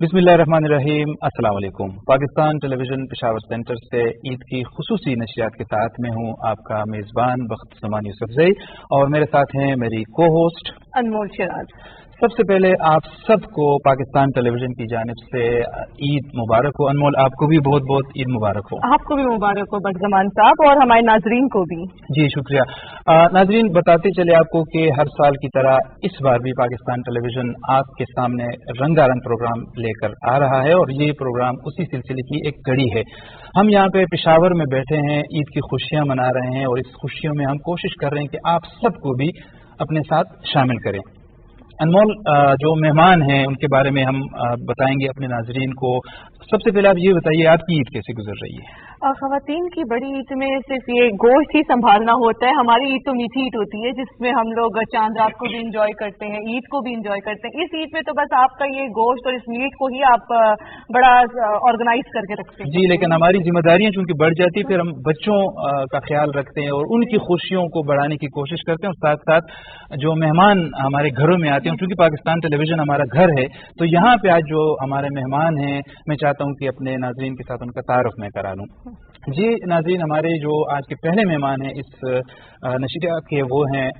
बिस्मिल्लाहिर्रहमानिर्रहीम। अस्सलाम वालेकुम। पाकिस्तान टेलीविजन पेशावर सेंटर से ईद की खुसूसी नशियात के साथ मैं हूं आपका मेज़बान बख्त ज़मान यूसुफज़ई और मेरे साथ हैं मेरी को होस्ट अनमोल शराज। सबसे पहले आप सबको पाकिस्तान टेलीविजन की जानिब से ईद मुबारक हो। अनमोल, आपको भी बहुत बहुत ईद मुबारक हो। आपको भी मुबारक हो बख्त साहब और हमारे नाजरीन को भी। जी शुक्रिया। नाजरीन, बताते चले आपको कि हर साल की तरह इस बार भी पाकिस्तान टेलीविजन आपके सामने रंगारंग प्रोग्राम लेकर आ रहा है और ये प्रोग्राम उसी सिलसिले की एक कड़ी है। हम यहाँ पे पेशावर में बैठे हैं, ईद की खुशियां मना रहे हैं और इस खुशियों में हम कोशिश कर रहे हैं कि आप सबको भी अपने साथ शामिल करें। अनमोल, जो मेहमान हैं उनके बारे में हम बताएंगे अपने नाजरीन को। सबसे पहले आप ये बताइए, आपकी ईद कैसे गुजर रही है? ख़वातीन की बड़ी ईद में सिर्फ ये गोश्त ही संभालना होता है। हमारी ईद तो मीठी ईद होती है जिसमें हम लोग चांद रात को भी इंजॉय करते हैं, ईद को भी इंजॉय करते हैं। इस ईद में तो बस आपका ये गोश्त और इस मीट को ही आप बड़ा ऑर्गेनाइज करके रखते हैं। जी, लेकिन हमारी जिम्मेदारियां चूंकि बढ़ जाती है, फिर हम बच्चों का ख्याल रखते हैं और उनकी खुशियों को बढ़ाने की कोशिश करते हैं और साथ साथ जो मेहमान हमारे घरों में आते हैं, चूंकि पाकिस्तान टेलीविजन हमारा घर है तो यहाँ पे आज जो हमारे मेहमान हैं, मैं चाहता हूँ कि अपने नाजरीन के साथ उनका तारुफ मैं करा लूँ। जी नाज़रीन, हमारे जो आज के पहले मेहमान हैं इस नशरियात के, वो हैं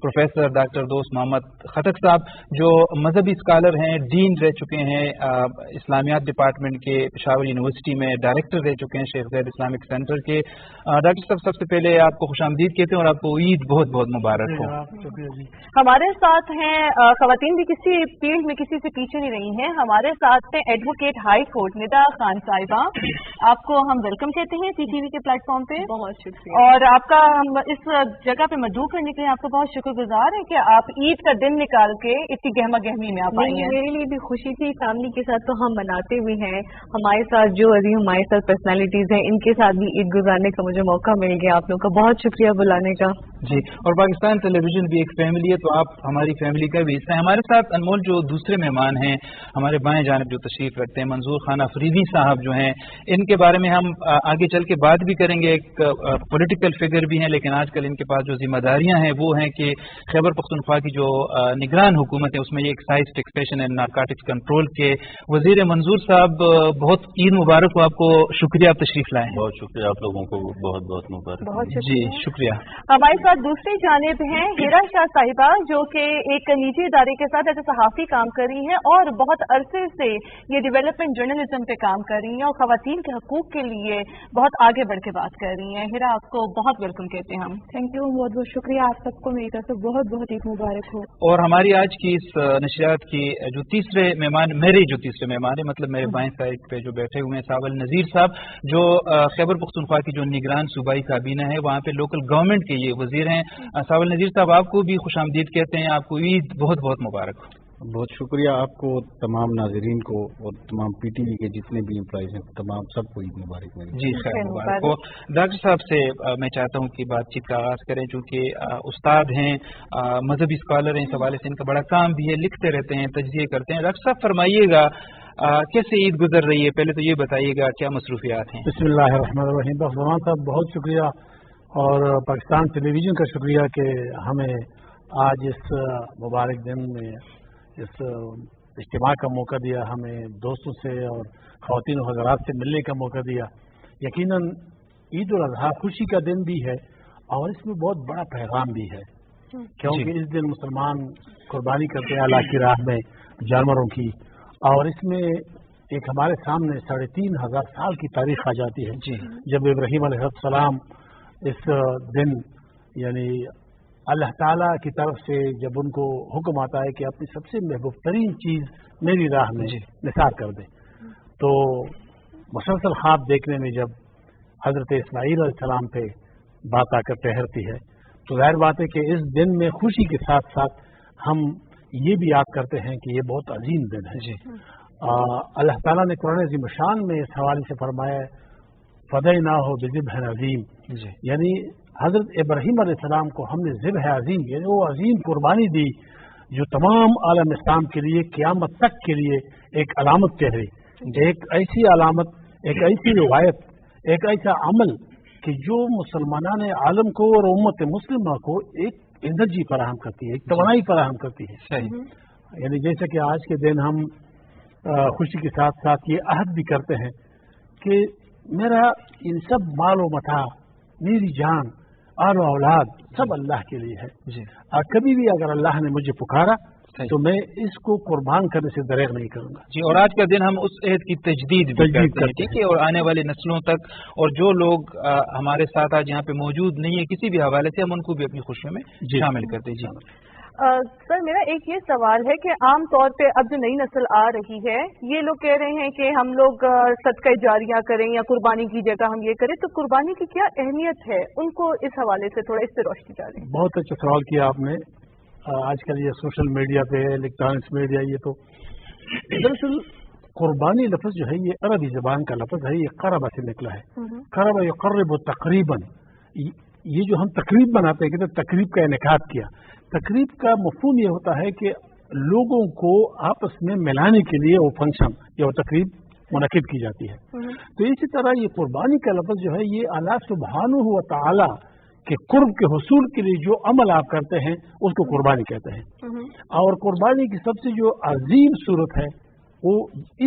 प्रोफेसर डॉक्टर दोस्त मोहम्मद खटक साहब, जो मजहबी स्कॉलर हैं, डीन रह चुके हैं इस्लामियात डिपार्टमेंट के, पेशावर यूनिवर्सिटी में डायरेक्टर रह चुके हैं शेख ज़ैद इस्लामिक सेंटर के। डॉक्टर साहब, सबसे पहले आपको खुशामदीद कहते हैं और आपको ईद बहुत बहुत मुबारक हो। हमारे साथ हैं ख़वातीन भी किसी फील्ड में किसी से पीछे नहीं रही हैं। हमारे साथ हैं advocate high court Nida Khan साहिबा। आपको हम वेलकम कहते हैं PTV के प्लेटफॉर्म पे। बहुत शुक्रिया। और आपका हम इस जगह पे मदऊ करने के लिए आपको बहुत शुक्रगुजार है कि आप ईद का दिन निकाल के इतनी गहमा गहमी में आप आई हैं। मेरे लिए भी खुशी थी। फैमिली के साथ तो हम मनाते हुए हैं, हमारे साथ जो अभी हमारे साथ पर्सनालिटीज हैं इनके साथ भी ईद गुजारने का मुझे मौका मिल गया। आप लोग का बहुत शुक्रिया बुलाने का। जी, और पाकिस्तान टेलीविजन भी एक फैमिली है तो आप हमारी फैमिली का भी हिस्सा है। हमारे साथ अनमोल जो दूसरे मेहमान हैं, हमारे बाएं जानिब जो तशरीफ रखते हैं मंजूर खान अफरीदी साहब जो हैं, इनके बारे में हम आगे चल के बात भी करेंगे। एक पॉलिटिकल फिगर भी हैं, लेकिन आजकल इनके पास जो जिम्मेदारियां हैं वो हैं कि खैबर पख्तूनख्वा की जो निगरान हुकूमत है उसमें ये excise taxation and narcotics control के वजीर मंजूर साहब, बहुत ईद मुबारक हो आपको। शुक्रिया आप तशरीफ लाए। बहुत शुक्रिया, आप लोगों को बहुत बहुत मुबारक। जी शुक्रिया। हमारे साथ दूसरी जानिब हैं हिरा शाह साहिबा, जो कि एक निजी इदारे के साथ ऐसे सहाफ़ी काम कर रही हैं और बहुत अरसे से ये डेवलपमेंट जर्नलिज्म पे काम कर रही हैं और ख़वातीन के हकूक़ के लिए बहुत आगे बढ़ के बात कर रही हैं। हिरा, आपको बहुत वेलकम कहते हैं हम। थैंक यू, बहुत बहुत शुक्रिया। आप सबको मेरी तरफ से बहुत बहुत ईद मुबारक हो। और हमारी आज की इस नशरियात की जो तीसरे मेहमान, मेरे जो तीसरे मेहमान है, मतलब मेरे बाएं साइड पे जो बैठे हुए हैं, सावल नज़ीर साहब, जो खैबर पख्तूनख्वा की जो निगरान सूबाई काबीना है वहाँ पे लोकल गवर्नमेंट के ये वजीर हैं। सावल नज़ीर साहब, आपको भी खुशामदीद कहते हैं, आपको ईद बहुत बहुत मुबारक हो। बहुत शुक्रिया आपको, तमाम नाजरीन को और तमाम PTV के जितने भी एम्प्लॉइज हैं तमाम सबको ईद मुबारक मेरी। जी खैर मुबारक हो। डॉक्टर साहब से मैं चाहता हूँ कि बातचीत का आगाज करें, चूँकि उस्ताद हैं, मजहबी स्कॉलर हैं, इस हवाले से इनका बड़ा काम भी है, लिखते रहते हैं, तजज़िये करते हैं। डॉक्टर साहब फरमाइएगा कैसे ईद गुजर रही है, पहले तो ये बताइएगा क्या मसरूफियात हैं। बिस्मिल्लाहिर्रहमानिर्रहीम। बख्तमान साहब बहुत शुक्रिया और पाकिस्तान टेलीविजन का शुक्रिया कि हमें आज इस मुबारक दिन में इस इज्तिमा का मौका दिया, हमें दोस्तों से और ख़वातीन हज़रात से मिलने का मौका दिया। यकीनन ईद उल अज़हा खुशी का दिन भी है और इसमें बहुत बड़ा पैगाम भी है, क्योंकि इस दिन मुसलमान कुर्बानी करते हैं अल्लाह की राह में जानवरों की, और इसमें एक हमारे सामने 3,500 साल की तारीख आ जाती है जब इब्राहीम अलैहिस्सलाम इस दिन यानी अल्लाह ताला की तरफ से जब उनको हुक्म आता है कि अपनी सबसे महबूब तरीन चीज़ मेरी राह में निसार कर दें, तो मुसलसल ख्वाब देखने में जब हज़रत इस्माईल अलैहिस्सलाम पे बात आकर ठहरती है तो ज़ाहिर बात है कि इस दिन में खुशी के साथ साथ हम ये भी याद करते हैं कि ये बहुत अजीम दिन है। अल्लाह ताला ने कुरान अज़ीम शान में इस हवाले से फरमाया फ़दैनाहु बिज़िब्हिन अज़ीम, यानी हज़रत इब्राहीम अलैहिस्सलाम को हमने ज़िब्ह अज़ीम यानी वो अजीम कुर्बानी दी जो तमाम आलम इस्लाम के लिए क़यामत तक के लिए एक अलामत ठहरी, एक ऐसी अलामत, एक ऐसी रिवायत, एक ऐसा अमल कि जो मुसलमान आलम को और उम्मत मुस्लिमा को एक एनर्जी फराहम करती है, एक तवानाई फराहम करती है। यानी जैसे कि आज के दिन हम खुशी के साथ साथ ये अहद भी करते हैं कि मेरा इन सब मालो मता, मेरी जान, आलो औलाद सब अल्लाह के लिए है जी। और कभी भी अगर अल्लाह ने मुझे पुकारा तो मैं इसको कुर्बान करने से दरेग नहीं करूंगा जी। और आज का दिन हम उस अहद की तजदीद करते हैं और आने वाली नस्लों तक, और जो लोग हमारे साथ आज यहाँ पे मौजूद नहीं है किसी भी हवाले से, हम उनको भी अपनी खुशियों में शामिल करते हैं जी। सर मेरा एक ये सवाल है कि आम तौर पे अब जो नई नस्ल आ रही है ये लोग कह रहे हैं कि हम लोग सदका जारिया करें या कुर्बानी की जगह हम ये करें, तो कुर्बानी की क्या अहमियत है, उनको इस हवाले से थोड़ा इस पे रोशनी डालें। बहुत अच्छा सवाल किया आपने। आजकल ये सोशल मीडिया पे है, इलेक्ट्रॉनिक्स मीडिया, ये तो दरअसल कुर्बानी लफ्ज जो है ये अरबी जबान का लफ्ज है, ये करबा से निकला है। करबा युक़र्रिबु तक़रीबन, ये जो हम तकरीब बनाते हैं कि तकरीब का इनेकाद किया, तकरीब का मफ़हूम ये होता है कि लोगों को आपस में मिलाने के लिए वो फंक्शन या वो तकरीब मुनक़िद की जाती है। तो इसी तरह ये कुर्बानी का लफ्ज़ जो है ये अल्लाह सुब्हानहू व तआला के कुर्ब के हुसूल के लिए जो अमल आप करते हैं उसको कुर्बानी कहते हैं। और कुर्बानी की सबसे जो अजीम सूरत है वो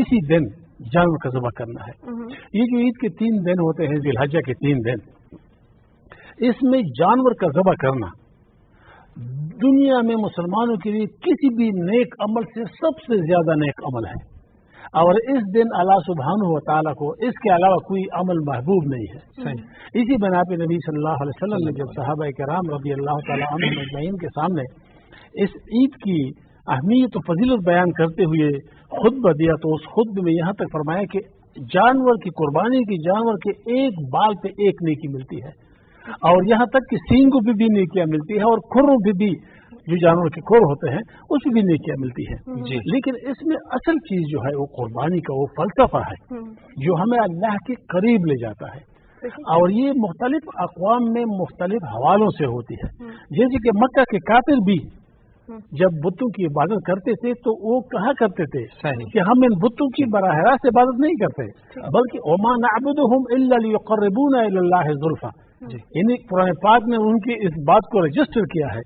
इसी दिन जानवर का ज़बह करना है। ये जो ईद के 3 दिन होते हैं, ज़िलहज्जा के 3 दिन, इसमें जानवर का ज़बह करना दुनिया में मुसलमानों के लिए किसी भी नेक अमल से सबसे ज्यादा नेक अमल है। और इस दिन अल्लाह सुब्हानहू व तआला को इसके अलावा कोई अमल महबूब नहीं है। इसी बना पे नबी सल्लल्लाहु अलैहि वसल्लम ने जब सहाबा किराम रज़ी अल्लाह तआला अन्हुम अजमईन के सामने इस ईद की अहमियत और फजीलत बयान करते हुए खुतबा दिया तो उस खुतबे में यहाँ तक फरमाया कि जानवर की कुर्बानी की, जानवर के एक बाल पे एक नेकी मिलती है, और यहाँ तक कि सींगों पे भी नेकियां मिलती है, और खुरों पे भी, जो जानवर के खुर होते हैं उसमें भी नेकियां मिलती है जी। लेकिन इसमें असल चीज जो है वो कुर्बानी का वो फलसफा है जो हमें अल्लाह के करीब ले जाता है, और ये मुख्तलिफ अक़वाम में मुख्तलिफ हवालों से होती है। जैसे कि मक्का के काफिर भी जब बुतों की इबादत करते थे तो वो कहा करते थे कि हम इन बुतों की बराह रास्त इबादत नहीं करते, बल्कि वमा नअबुदुहुम इल्ला लियुक़र्रिबूना इलल्लाहि ज़ुल्फ़ा। यानी कुरान पाक ने उनकी इस बात को रजिस्टर किया है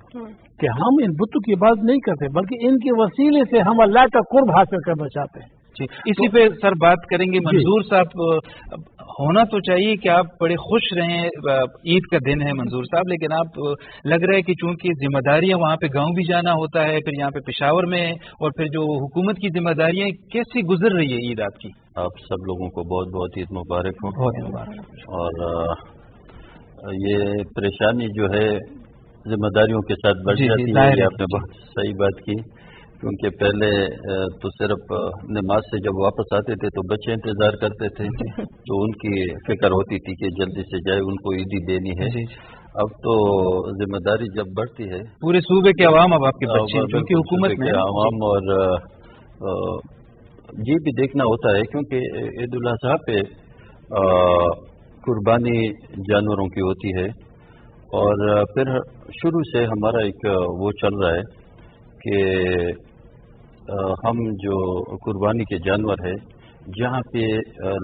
कि हम इन बुतों की इबादत नहीं करते बल्कि इनके वसीले से हम अल्लाह का कुर्ब हासिल करना चाहते हैं जी। इसी पे सर बात करेंगे। मंजूर साहब, होना तो चाहिए कि आप बड़े खुश रहें, ईद का दिन है मंजूर साहब, लेकिन आप लग रहा है कि चूंकि जिम्मेदारियां वहाँ पे गांव भी जाना होता है, फिर यहाँ पे पेशावर में, और फिर जो हुकूमत की जिम्मेदारियां, कैसी गुजर रही है ईद आपकी? आप सब लोगों को बहुत बहुत ईद मुबारक हो। बहुत मुबारक। और ये परेशानी जो है जिम्मेदारियों के साथ बढ़ जाती है, ये आपने बहुत सही बात की, क्योंकि पहले तो सिर्फ नमाज से जब वापस आते थे तो बच्चे इंतजार करते थे तो उनकी फिक्र होती थी कि जल्दी से जाए, उनको ईदी देनी है। अब तो जिम्मेदारी जब बढ़ती है, पूरे सूबे के अवाम अब आपके बच्चे, क्योंकि हुकूमत में अवाम, और ये भी देखना होता है क्योंकि ईद उल अज़हा पे कुर्बानी जानवरों की होती है, और फिर शुरू से हमारा एक वो चल रहा है कि हम जो कुर्बानी के जानवर है, जहाँ पे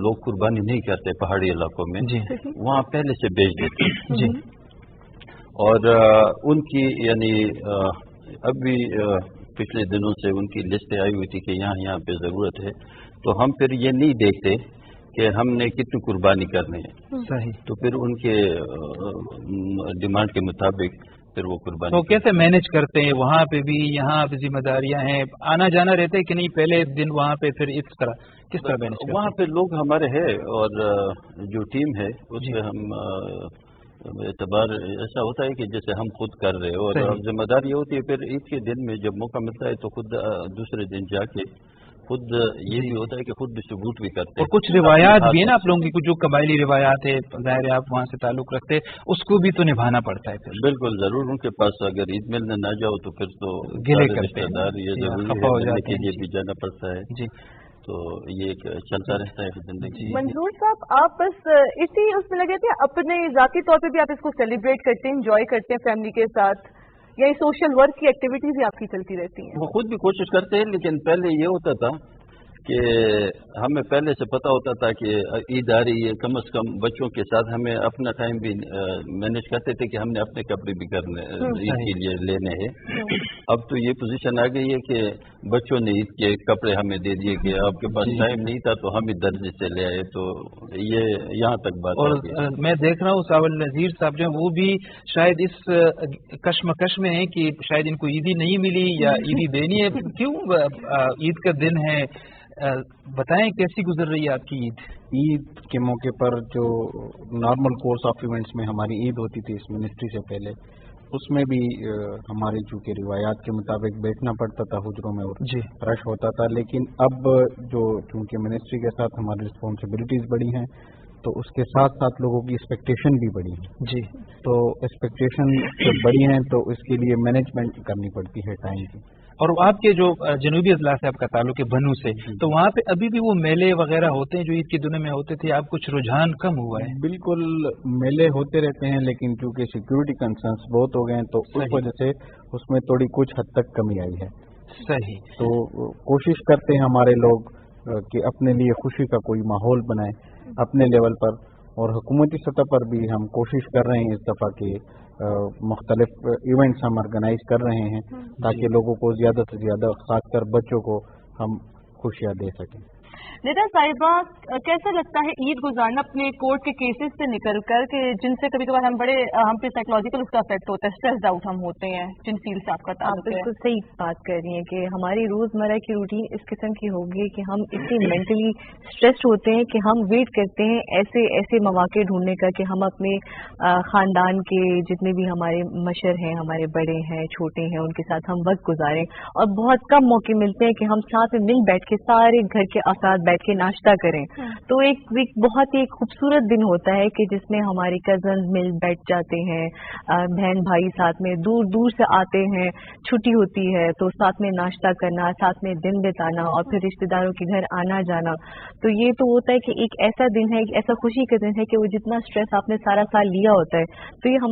लोग कुर्बानी नहीं करते पहाड़ी इलाकों में, वहाँ पहले से बेच देते हैं। और उनकी यानी अभी पिछले दिनों से उनकी लिस्टें आई हुई थी कि यहाँ पे ज़रूरत है, तो हम फिर ये नहीं देखते कि हमने कितनी कुर्बानी करनी है। सही। तो फिर उनके डिमांड के मुताबिक फिर वो कुर्बानी। तो कैसे मैनेज करते हैं वहाँ पे भी, यहाँ पे जिम्मेदारियां हैं, आना जाना रहता है कि नहीं पहले दिन वहाँ पे, फिर इस तरह किस तरह मैनेज करते हैं? वहाँ पे लोग हमारे हैं और जो टीम है उसमें हम एतबार ऐसा होता है कि जैसे हम खुद कर रहे हो, और जिम्मेदारी ये होती है फिर ईद के दिन में जब मौका मिलता है तो खुद दूसरे दिन जाके खुद ये भी होता है कि खुद डिस्ट्रीब्यूट भी करते हैं। और कुछ रिवायात भी है ना आप लोगों की, कुछ जो कबायली रिवायात है, ज़ाहिर है आप वहाँ से ताल्लुक रखते हैं, उसको भी तो निभाना पड़ता है फिर। बिल्कुल जरूर, उनके पास अगर ईद मिलने ना जाओ तो फिर तो गिले करते हैं, ये जरूरी है, मिलने के लिए भी जाना पड़ता है जी। तो ये चलता रहता है जिंदगी। मंजूर साहब, आप बस इसी उसमें लगे थे, अपने जाती तौर पे भी आप इसको सेलिब्रेट करते हैं, एंजॉय करते हैं फैमिली के साथ, या सोशल वर्क की एक्टिविटीज ही आपकी चलती रहती हैं? वो खुद भी कोशिश करते हैं, लेकिन पहले ये होता था کہ ہمیں پہلے سے پتا ہوتا تھا کہ عید آ رہی ہے، کم از کم بچوں کے ساتھ ہمیں اپنا ٹائم بھی مینیج کرتے تھے کہ ہم نے اپنے کپڑے بھی کرنے عید کے لیے لینے ہیں۔ اب تو یہ پوزیشن آ گئی ہے کہ بچوں نے عید کے کپڑے ہمیں دے دیے کہ آپ کے پاس ٹائم نہیں تھا تو ہم ہی درجے سے لے آئے، تو یہ یہاں تک بات اور میں دیکھ رہا ہوں ساول نذیر صاحب جو ہیں وہ بھی شاید اس کشمکش میں ہیں کہ شاید ان کو عیدی نہیں ملی یا عیدی دینی ہے، کیوں عید کا دن ہے، بتائیں کیسی گزر رہی ہے آپ کی عید؟ عید کے موقع پر جو نارمل کورس آف ایونٹس میں ہماری عید ہوتی تھی اس منسٹری سے پہلے، اس میں بھی ہماری چونکہ روایات کے مطابق بیٹھنا پڑتا تھا حجروں میں اور رش ہوتا تھا، لیکن اب جو چونکہ منسٹری کے ساتھ ہماری رسپانسبلٹیز بڑی ہیں تو اس کے ساتھ ساتھ لوگوں کی ایکسپیکٹیشن بھی بڑی ہے، تو ایکسپیکٹیشن جب بڑی ہیں تو اس کے لیے مینجمنٹ کرنی پڑتی ہے ٹائم کی۔ اور آپ کے جو جنوبی اضلاع سے آپ کا تعلق ہے بنو سے، تو وہاں پہ ابھی بھی وہ میلے وغیرہ ہوتے ہیں جو عید کے دنوں میں ہوتے تھے، آپ کچھ رجحان کم ہوا ہے؟ بالکل میلے ہوتے رہتے ہیں، لیکن چونکہ سیکیورٹی کنسرنس بہت ہو گئے ہیں تو اس وجہ سے اس میں تھوڑی کچھ حد تک کمی آئی ہے۔ صحیح، تو کوشش کرتے ہیں ہمارے لوگ کہ اپنے لیے خوشی کا کوئی ماحول بنائیں اپنے لیول پر، اور حکومتی سطح پر بھی ہم کوشش کر رہے ہیں اس دفعہ کہ مختلف ایونٹس ہم آرگنائز کر رہے ہیں تاکہ لوگوں کو زیادہ سے زیادہ خاص کر بچوں کو ہم خوشیاں دے سکیں۔ ندا صاحبہ، کیسا لگتا ہے عید گزارنا اپنے کورٹ کے کیسز سے نکل کر کہ جن سے کبھی کبھار ہم پہ سائیکولوجیکل اس کا افیکٹ ہوتا ہے، اسٹریس آؤٹ ہم ہوتے ہیں، جن فیلڈ سے آپ کا تعلق ہے؟ بالکل صحیح بات کر رہی ہیں کہ ہماری روزمرہ کی روٹین اس قسم کی ہوگی کہ ہم اتنی مینٹلی اسٹریسڈ ہوتے ہیں کہ ہم ویٹ کرتے ہیں ایسے مواقع ڈھونڈنے کا کہ ہم اپنے خاندان کے جتنے بھی ہمارے مشر ہیں، ہمارے بڑے ہیں، چھوٹے ہیں، ان کے ساتھ ہم وقت گزاریں، اور بہت کم موقع ملتے ہیں کہ ہم ساتھ میں مل بیٹھ کے سارے گھر کے افراد بیٹھ کے ناشتہ کریں۔ تو ایک بہت ہی خوبصورت دن ہوتا ہے کہ جس میں ہماری کزنز مل بیٹھ جاتے ہیں، بہن بھائی ساتھ میں دور دور سے آتے ہیں، چھٹی ہوتی ہے تو ساتھ میں ناشتہ کرنا، ساتھ میں دن بتانا، اور پھر رشتہ داروں کے گھر آنا جانا۔ تو یہ تو ہوتا ہے کہ ایک ایسا دن ہے، ایک ایسا خوشی کا دن ہے کہ وہ جتنا اسٹریس آپ نے سارا سال لیا ہوتا ہے، تو یہ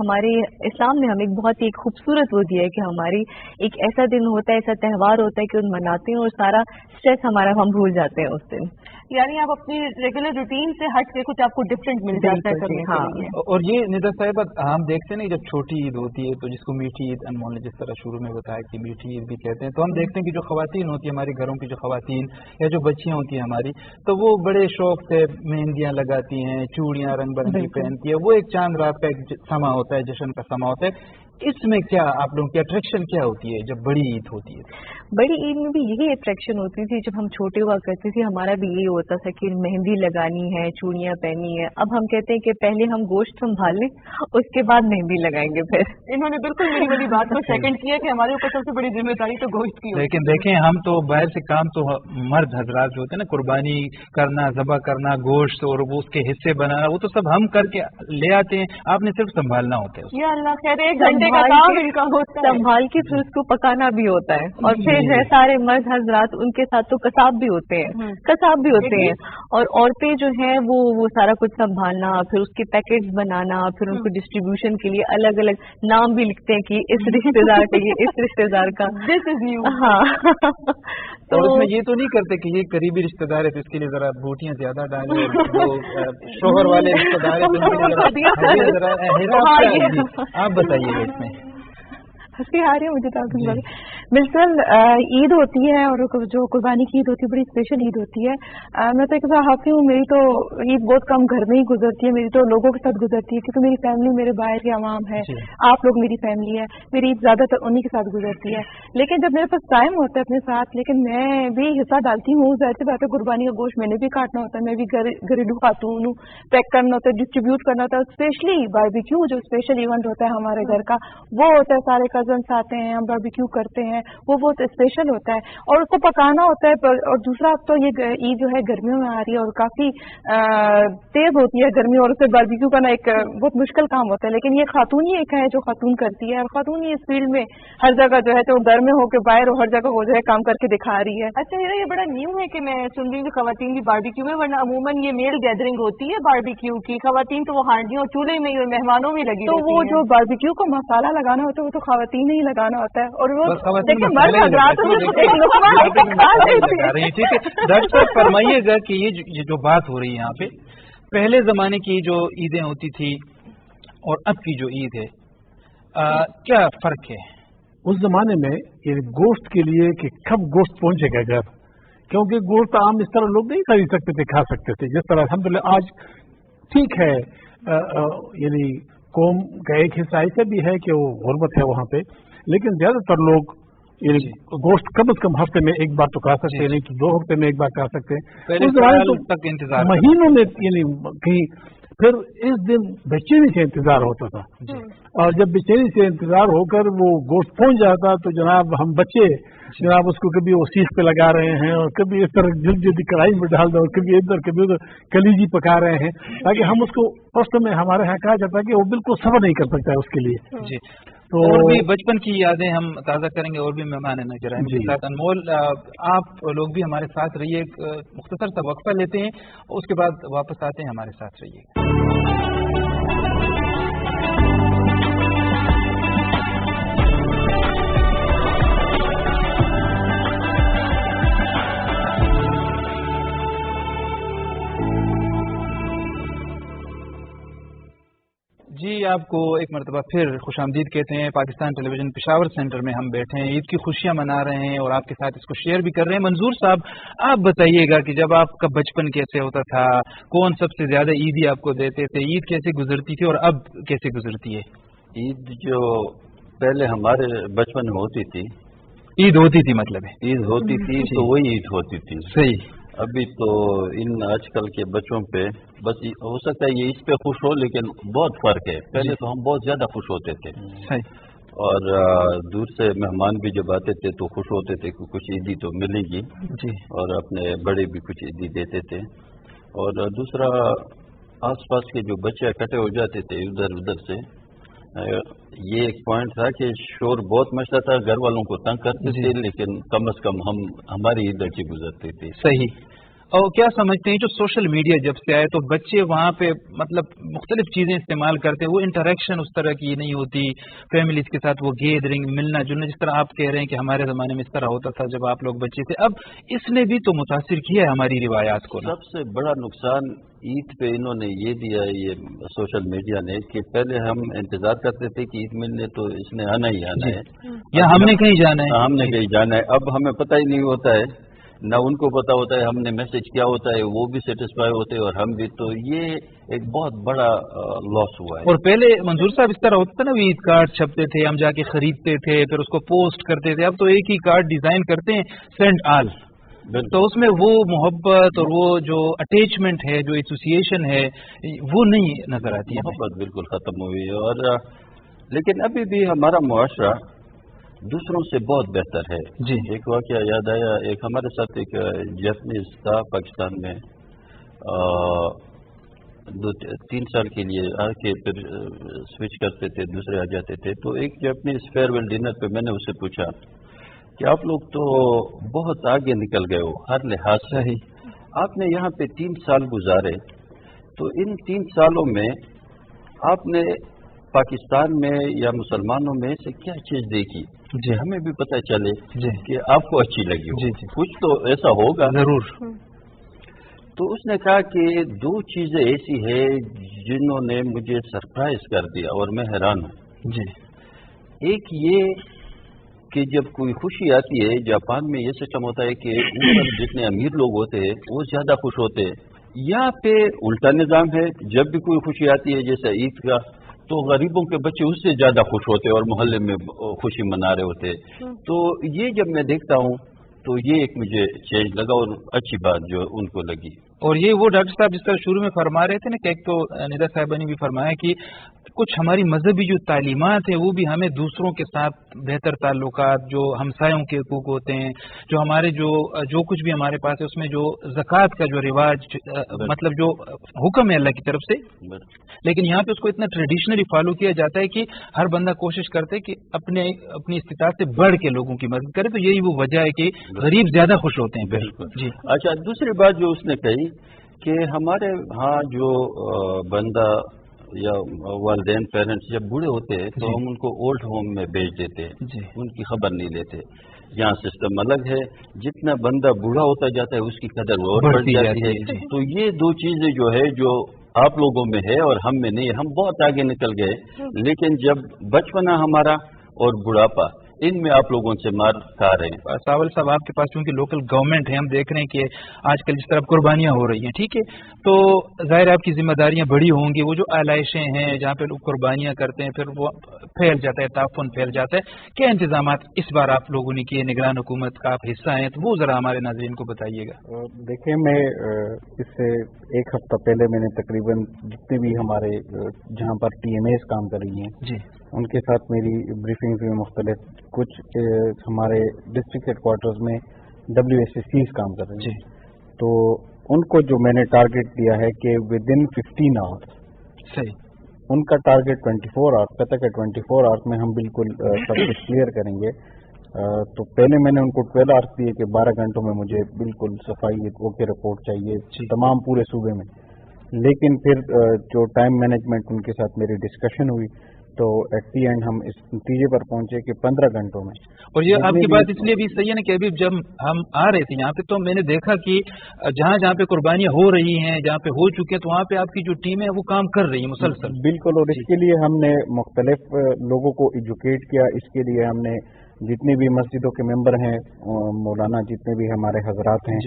ہمارے اسلام نے ہمیں بہت ہی خوبصورت وہ دیا ہے کہ ہماری ایک ایسا دن ہوتا ہے، ایسا تہوار ہوتا ہے کہ ان مناتے ہیں اور سارا اسٹریس ہمارا ہم بھول جاتے ہیں اس دن۔ یعنی آپ اپنی ریگولر روٹین سے ہٹ کے کچھ آپ کو ڈفرینٹ مل جاتا ہے کرنے کے لیے۔ اور یہ ندا صاحبہ ہم دیکھتے ہیں جب چھوٹی عید ہوتی ہے تو جس کو میٹھی عید انمول نے جس طرح شروع میں بتایا کہ میٹھی عید بھی کہتے ہیں، تو ہم دیکھتے ہیں کہ جو خواتین ہوتی ہیں ہمارے گھروں کی، جو خواتین یا جو بچیاں ہوتی ہیں ہماری، تو وہ بڑے شوق سے مہندیاں لگاتی ہیں، چوڑیاں رنگ برنگی پہنتی ہے، وہ ایک چاند رات کا ایک سما ہوتا ہے، جشن کا سما ہوتا ہے۔ اس میں کیا آپ لوگوں کی اٹریکشن کیا ہوتی ہے جب بڑی عید ہوتی ہے؟ بڑی عید میں بھی یہی اٹریکشن ہوتی تھی، جب ہم چھوٹے ہوا کرتے تھے ہمارا بھی یہی ہوتا تھا کہ مہندی لگانی ہے، چوڑیاں پہنی ہے۔ اب ہم کہتے ہیں کہ پہلے ہم گوشت سنبھال لیں، اس کے بعد مہندی لگائیں گے۔ پھر انہوں نے بالکل میری والی بات کو سیکنڈ کیا کہ ہمارے اوپر سب سے بڑی ذمہ داری تو گوشت کی ہوتی ہے۔ لیکن دیکھیں ہم تو باہر سے کام تو مرد حضرات جو ہوتے ہیں نا، قربانی کرنا، ذبح کرنا گوشت اور وہ اس کے حصے بنانا، وہ تو سب ہم کر کے لے آتے ہیں، آپ نے صرف سنبھالنا ہوتا ہے۔ یا اللہ خیر، 1 گھنٹے کا کام ان کا سنبھال کے پھر اس کو پکانا بھی ہوتا ہے، اور پھر سارے مرد حضرات ان کے ساتھ تو کساب بھی ہوتے ہیں، اور عورتیں جو ہیں وہ سارا کچھ سنبھالنا، پھر اس کے پیکٹس بنانا، پھر ان کو ڈسٹریبیوشن کے لیے الگ الگ نام بھی لکھتے ہیں کہ اس رشتے دار کا، یہ اس رشتے دار کا، دس از یو۔ ہاں، تو اس میں یہ تو نہیں کرتے کہ یہ قریبی رشتے دار ہے تو اس کے لیے ذرا بوٹیاں زیادہ ڈالیں، شوہر والے رشتے دار ہیں، آپ بتائیے اس میں ہنسی آ رہی ہے مجھے تو۔ بالکل عید ہوتی ہے اور جو قربانی کی عید ہوتی ہے بڑی اسپیشل عید ہوتی ہے۔ میں تو ایک صحافی ہوں، میری تو عید بہت کم گھر میں ہی گزرتی ہے، میری تو لوگوں کے ساتھ گزرتی ہے کیونکہ میری فیملی میرے باہر کے عوام ہے، آپ لوگ میری فیملی ہے، میری عید زیادہ تر انہی کے ساتھ گزرتی ہے۔ لیکن جب میرے پاس ٹائم ہوتا ہے اپنے ساتھ، لیکن میں بھی حصہ ڈالتی ہوں، ظاہر سی بات ہے قربانی کا گوشت میں نے بھی کاٹنا ہوتا ہے، میں بھی گھریلو خاتون ہوں، پیک کرنا ہوتا ہے، ڈسٹریبیوٹ کرنا ہوتا ہے، اسپیشلی باربیکیو جو اسپیشل ایونٹ ہوتا ہے ہمارے گھر کا، وہ ہوتا ہے، سارے کزنس آتے ہیں، ہم باربیکیو کرتے ہیں، وہ بہت اسپیشل ہوتا ہے اور اس کو پکانا ہوتا ہے۔ اور دوسرا اب تو یہ عید جو ہے گرمیوں میں آ رہی ہے اور کافی تیز ہوتی ہے گرمی، اور اسے باربیکیو کرنا ایک بہت مشکل کام ہوتا ہے، لیکن یہ خاتون ہی ایک ہے جو خاتون کرتی ہے، اور خاتون ہی اس فیلڈ میں ہر جگہ جو ہے تو گھر میں ہو کے باہر ہر جگہ وہ جو ہے کام کر کے دکھا رہی ہے۔ اچھا یہ بڑا نیو ہے کہ میں سن رہی ہوں خواتین بھی باربیکیو میں، ورنہ عموماً یہ میل گیدرنگ ہوتی ہے باربیکیو کی، خواتین تو وہ ہانڈیوں اور چولہے میں اور مہمانوں میں لگی تو وہ جو باربیکیو کو مسالہ لگانا ہوتا ہے وہ تو خواتین खवातीन ही लगाना होता है, और वो देखिए मर्द हज़रात ठीक है। डॉक्टर साहब फरमाइएगा कि ये जो बात हो रही है यहाँ पे, पहले जमाने की जो ईदें होती थी और अब की जो ईद है, क्या फर्क है? उस जमाने में ये गोश्त के लिए कि कब गोश्त पहुंचेगा घर, क्योंकि गोश्त आम इस तरह लोग नहीं खरीद सकते थे, खा सकते थे जिस तरह अल्हम्दुलिल्लाह आज ठीक है। यानी कौम का एक हिस्सा ऐसा भी है कि वो गुर्बत है वहाँ पे, लेकिन ज्यादातर लोग गोश्त कम से कम हफ्ते में एक बार तो खा सकते हैं, नहीं तो 2 हफ्ते में एक बार खा सकते हैं। उस दौरान तो तक इंतजार महीनों में यानी कहीं, फिर इस दिन बेचैनी से इंतजार होता था, और जब बेचैनी से इंतजार होकर वो गोश्त पहुंच जाता तो जनाब हम बच्चे जनाब उसको कभी वो सीख पे लगा रहे हैं, और कभी इस तरह जल्दी कढ़ाई में डाल दो, और कभी इधर कभी उधर कलीजी पका रहे हैं, ताकि हम उसको उस समय हमारे यहाँ कहा जाता है कि वो बिल्कुल सब्र नहीं कर सकता है उसके लिए। जी, तो और भी बचपन की यादें हम ताज़ा करेंगे, और भी मेहमान नजर आएंगे मेरे साथ। अनमोल, आप लोग भी हमारे साथ रहिए, एक मुख्तसर सा वक्फा लेते हैं, उसके बाद वापस आते हैं, हमारे साथ रहिए। जी, आपको एक मरतबा फिर खुशामदीद कहते हैं। पाकिस्तान टेलीविजन पेशावर सेंटर में हम बैठे हैं, ईद की खुशियां मना रहे हैं और आपके साथ इसको शेयर भी कर रहे हैं। मंजूर साहब, आप बताइएगा कि जब आपका बचपन कैसे होता था, कौन सबसे ज्यादा ईदी आपको देते थे, ईद कैसे गुजरती थी और अब कैसे गुजरती है? ईद जो पहले हमारे बचपन में होती थी, ईद होती थी, मतलब है ईद होती थी, तो वही ईद होती थी। सही। अभी तो इन आजकल के बच्चों पे बस हो सकता है ये इस पे खुश हो, लेकिन बहुत फर्क है। पहले तो हम बहुत ज्यादा खुश होते थे, और दूर से मेहमान भी जब आते थे तो खुश होते थे कि कुछ ईदी तो मिलेगी जी, और अपने बड़े भी कुछ ईदी देते थे। और दूसरा, आसपास के जो बच्चे इकट्ठे हो जाते थे उधर उधर से, ये एक पॉइंट था कि शोर बहुत मचता था, घर वालों को तंग करते थे, लेकिन कम से कम हमारी ईद अच्छी गुजरती थी। सही। और क्या समझते हैं, जो सोशल मीडिया जब से आए तो बच्चे वहाँ पे मतलब मुख्तलिफ चीजें इस्तेमाल करते हैं, वो इंटरेक्शन उस तरह की नहीं होती फैमिलीज के साथ, वो गैदरिंग, मिलना जुलना, जिस तरह आप कह रहे हैं कि हमारे जमाने में इस तरह होता था जब आप लोग बच्चे थे। अब इसने भी तो मुतासिर किया है हमारी रिवायात को। सबसे बड़ा नुकसान ईद पे इन्होंने ये दिया, ये सोशल मीडिया ने, कि पहले हम इंतजार करते थे कि ईद मिलने तो इसने आना ही आना है, या हमने कहीं जाना है, हमने कहीं जाना है। अब हमें पता ही नहीं होता है, न उनको पता होता है हमने मैसेज किया होता है, वो भी सेटिस्फाई होते हैं और हम भी। तो ये एक बहुत बड़ा लॉस हुआ है। और पहले मंजूर साहब इस तरह होता था ना, ईद कार्ड छपते थे, हम जाके खरीदते थे, फिर उसको पोस्ट करते थे। अब तो एक ही कार्ड डिजाइन करते हैं, सेंड ऑल, तो उसमें वो मोहब्बत और वो जो अटैचमेंट है, जो एसोसिएशन है, वो नहीं नजर आती है। मोहब्बत बिल्कुल खत्म हुई है। और लेकिन अभी भी हमारा मुआशरा दूसरों से बहुत बेहतर है जी। एक वाकया याद आया, एक हमारे साथ एक जैपनीज था पाकिस्तान में, 2-3 साल के लिए आके फिर स्विच करते थे, दूसरे आ जाते थे। तो एक जैपनीज फेयरवेल डिनर पे मैंने उससे पूछा कि आप लोग तो बहुत आगे निकल गए हो हर लिहाज से, ही आपने यहाँ पे 3 साल गुजारे, तो इन 3 सालों में आपने पाकिस्तान में या मुसलमानों में से क्या चीज देखी जी, हमें भी पता चले कि आपको अच्छी लगी हो, कुछ तो ऐसा होगा जरूर। तो उसने कहा कि 2 चीजें ऐसी है जिन्होंने मुझे सरप्राइज कर दिया और मैं हैरान हूँ जी। एक ये कि जब कोई खुशी आती है, जापान में ये सिस्टम होता है कि ऊपर जितने अमीर लोग होते हैं वो ज्यादा खुश होते हैं। यहाँ पे उल्टा निजाम है, जब भी कोई खुशी आती है जैसे ईद का, तो गरीबों के बच्चे उससे ज्यादा खुश होते हैं और मोहल्ले में खुशी मना रहे होते हैं। तो ये जब मैं देखता हूँ तो ये एक मुझे चेंज लगा और अच्छी बात जो उनको लगी। और ये वो डॉक्टर साहब जिस तरह शुरू में फरमा रहे थे ना कि एक तो निदा साहिबा ने भी फरमाया कि कुछ हमारी मजहबी जो तालीमात है वो भी हमें दूसरों के साथ बेहतर ताल्लुकात, जो हमसायों के हकूक होते हैं, जो हमारे जो कुछ भी हमारे पास है उसमें जो ज़कात का जो रिवाज, मतलब जो हुक्म है अल्लाह की तरफ से, लेकिन यहाँ पे उसको इतना ट्रेडिशनली फॉलो किया जाता है कि हर बंदा कोशिश करते है कि अपनी इस्तिताअत से बढ़ के लोगों की मदद करे। तो यही वो वजह है कि गरीब ज्यादा खुश होते हैं। बिल्कुल जी। अच्छा, दूसरी बात जो उसने कही कि हमारे यहाँ जो बंदा या वालिदैन पेरेंट्स जब बूढ़े होते हैं तो हम उनको ओल्ड होम में भेज देते हैं, उनकी खबर नहीं लेते। यहाँ सिस्टम अलग है, जितना बंदा बूढ़ा होता जाता है उसकी कदर और बढ़ जाती है। तो ये दो चीजें जो है जो आप लोगों में है और हम में नहीं है, हम बहुत आगे निकल गए। लेकिन जब बचपना हमारा और बुढ़ापा, इनमें आप लोगों से मार खा रहे हैं। सावल साहब, आपके पास चूंकि लोकल गवर्नमेंट है, हम देख रहे हैं कि आजकल जिस तरह कुर्बानियां हो रही हैं, ठीक है, तो जाहिर है आपकी जिम्मेदारियां बड़ी होंगी। वो जो आलाइशें हैं जहाँ पे लोग कुर्बानियां करते हैं, फिर वो फैल जाता है, ताफुन फैल जाता है, क्या इंतजाम इस बार आप लोगों ने किए? निगरान हुकूमत का आप हिस्सा हैं, तो वो जरा हमारे नाज़रीन को बताइएगा। देखिए, मैं इससे एक हफ्ता पहले मैंने तकरीबन जितने भी हमारे जहाँ पर TMAs काम कर रही हैं जी, उनके साथ मेरी ब्रीफिंग्स में मुख्तलिफ, कुछ हमारे डिस्ट्रिक्ट हेडक्वार्टर्स में WSCs काम कर रहे हैं, तो उनको जो मैंने टारगेट दिया है कि विद इन 15 आवर्स, सही, उनका टारगेट 24 आवर्स का था कि 24 आवर्स में हम बिल्कुल सब कुछ क्लियर करेंगे। तो पहले मैंने उनको 12 आवर्स दिए कि 12 घंटों में मुझे बिल्कुल सफाई ओके रिपोर्ट चाहिए तमाम पूरे सूबे में। लेकिन फिर जो टाइम मैनेजमेंट उनके साथ मेरी डिस्कशन हुई तो एट दी एंड हम इस नतीजे पर पहुंचे कि 15 घंटों में। और ये आपकी बात इसलिए भी सही है ना कि अभी जब हम आ रहे थे यहाँ पे तो मैंने देखा कि जहाँ जहाँ पे कुर्बानियां हो रही हैं, जहाँ पे हो चुकी हैं, तो वहाँ पे आपकी जो टीम है वो काम कर रही है मुसलसल। बिल्कुल, और इसके लिए हमने मुख्तलिफ लोगों को एजुकेट किया। इसके लिए हमने जितने भी मस्जिदों के मेंबर हैं, मौलाना जितने भी हमारे हजरात हैं,